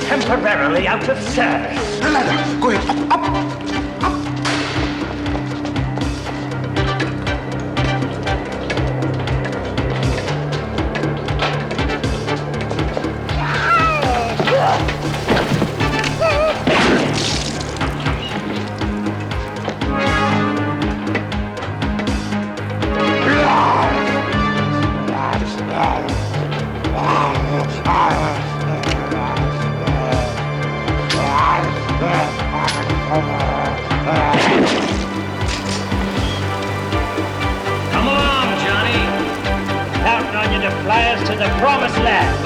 Temporarily out of service. The ladder. Go ahead. Up. Come along, Johnny. Counting on you to fly us to the promised land.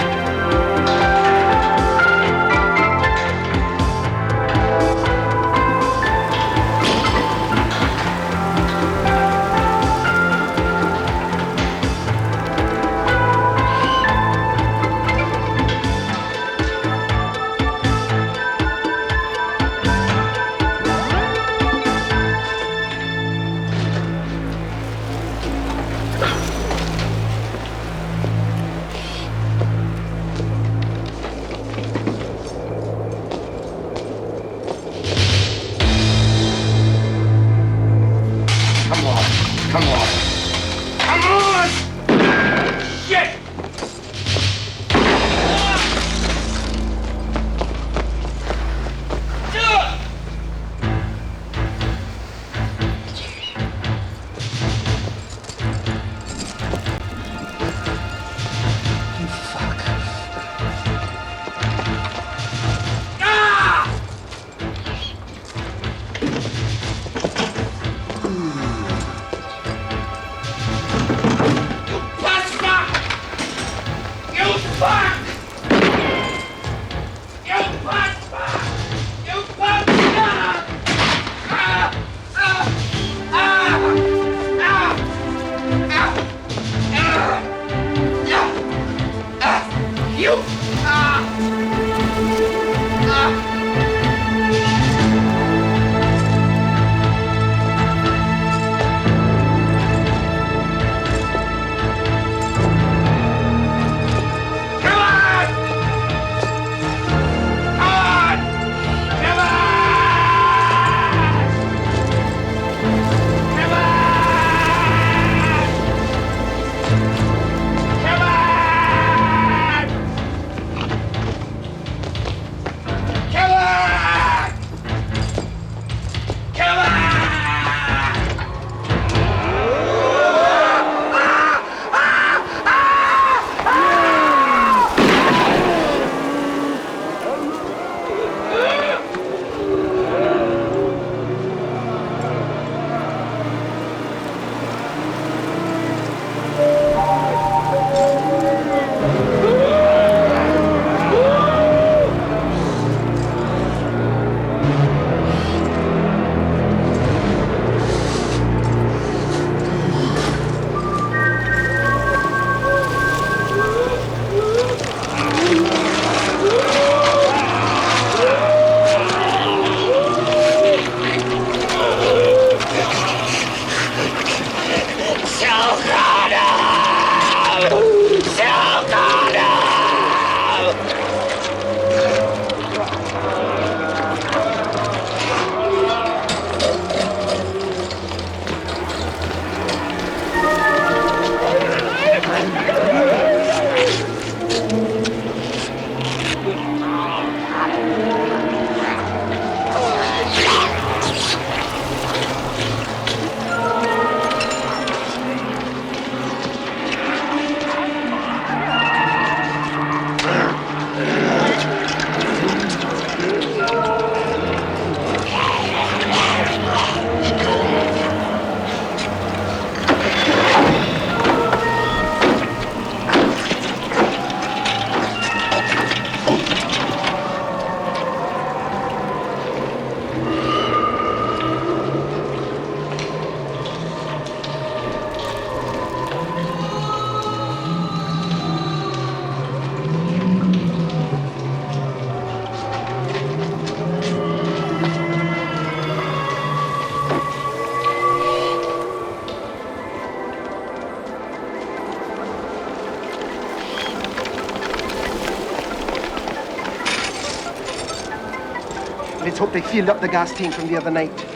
Let's hope they filled up the gas tank from the other night.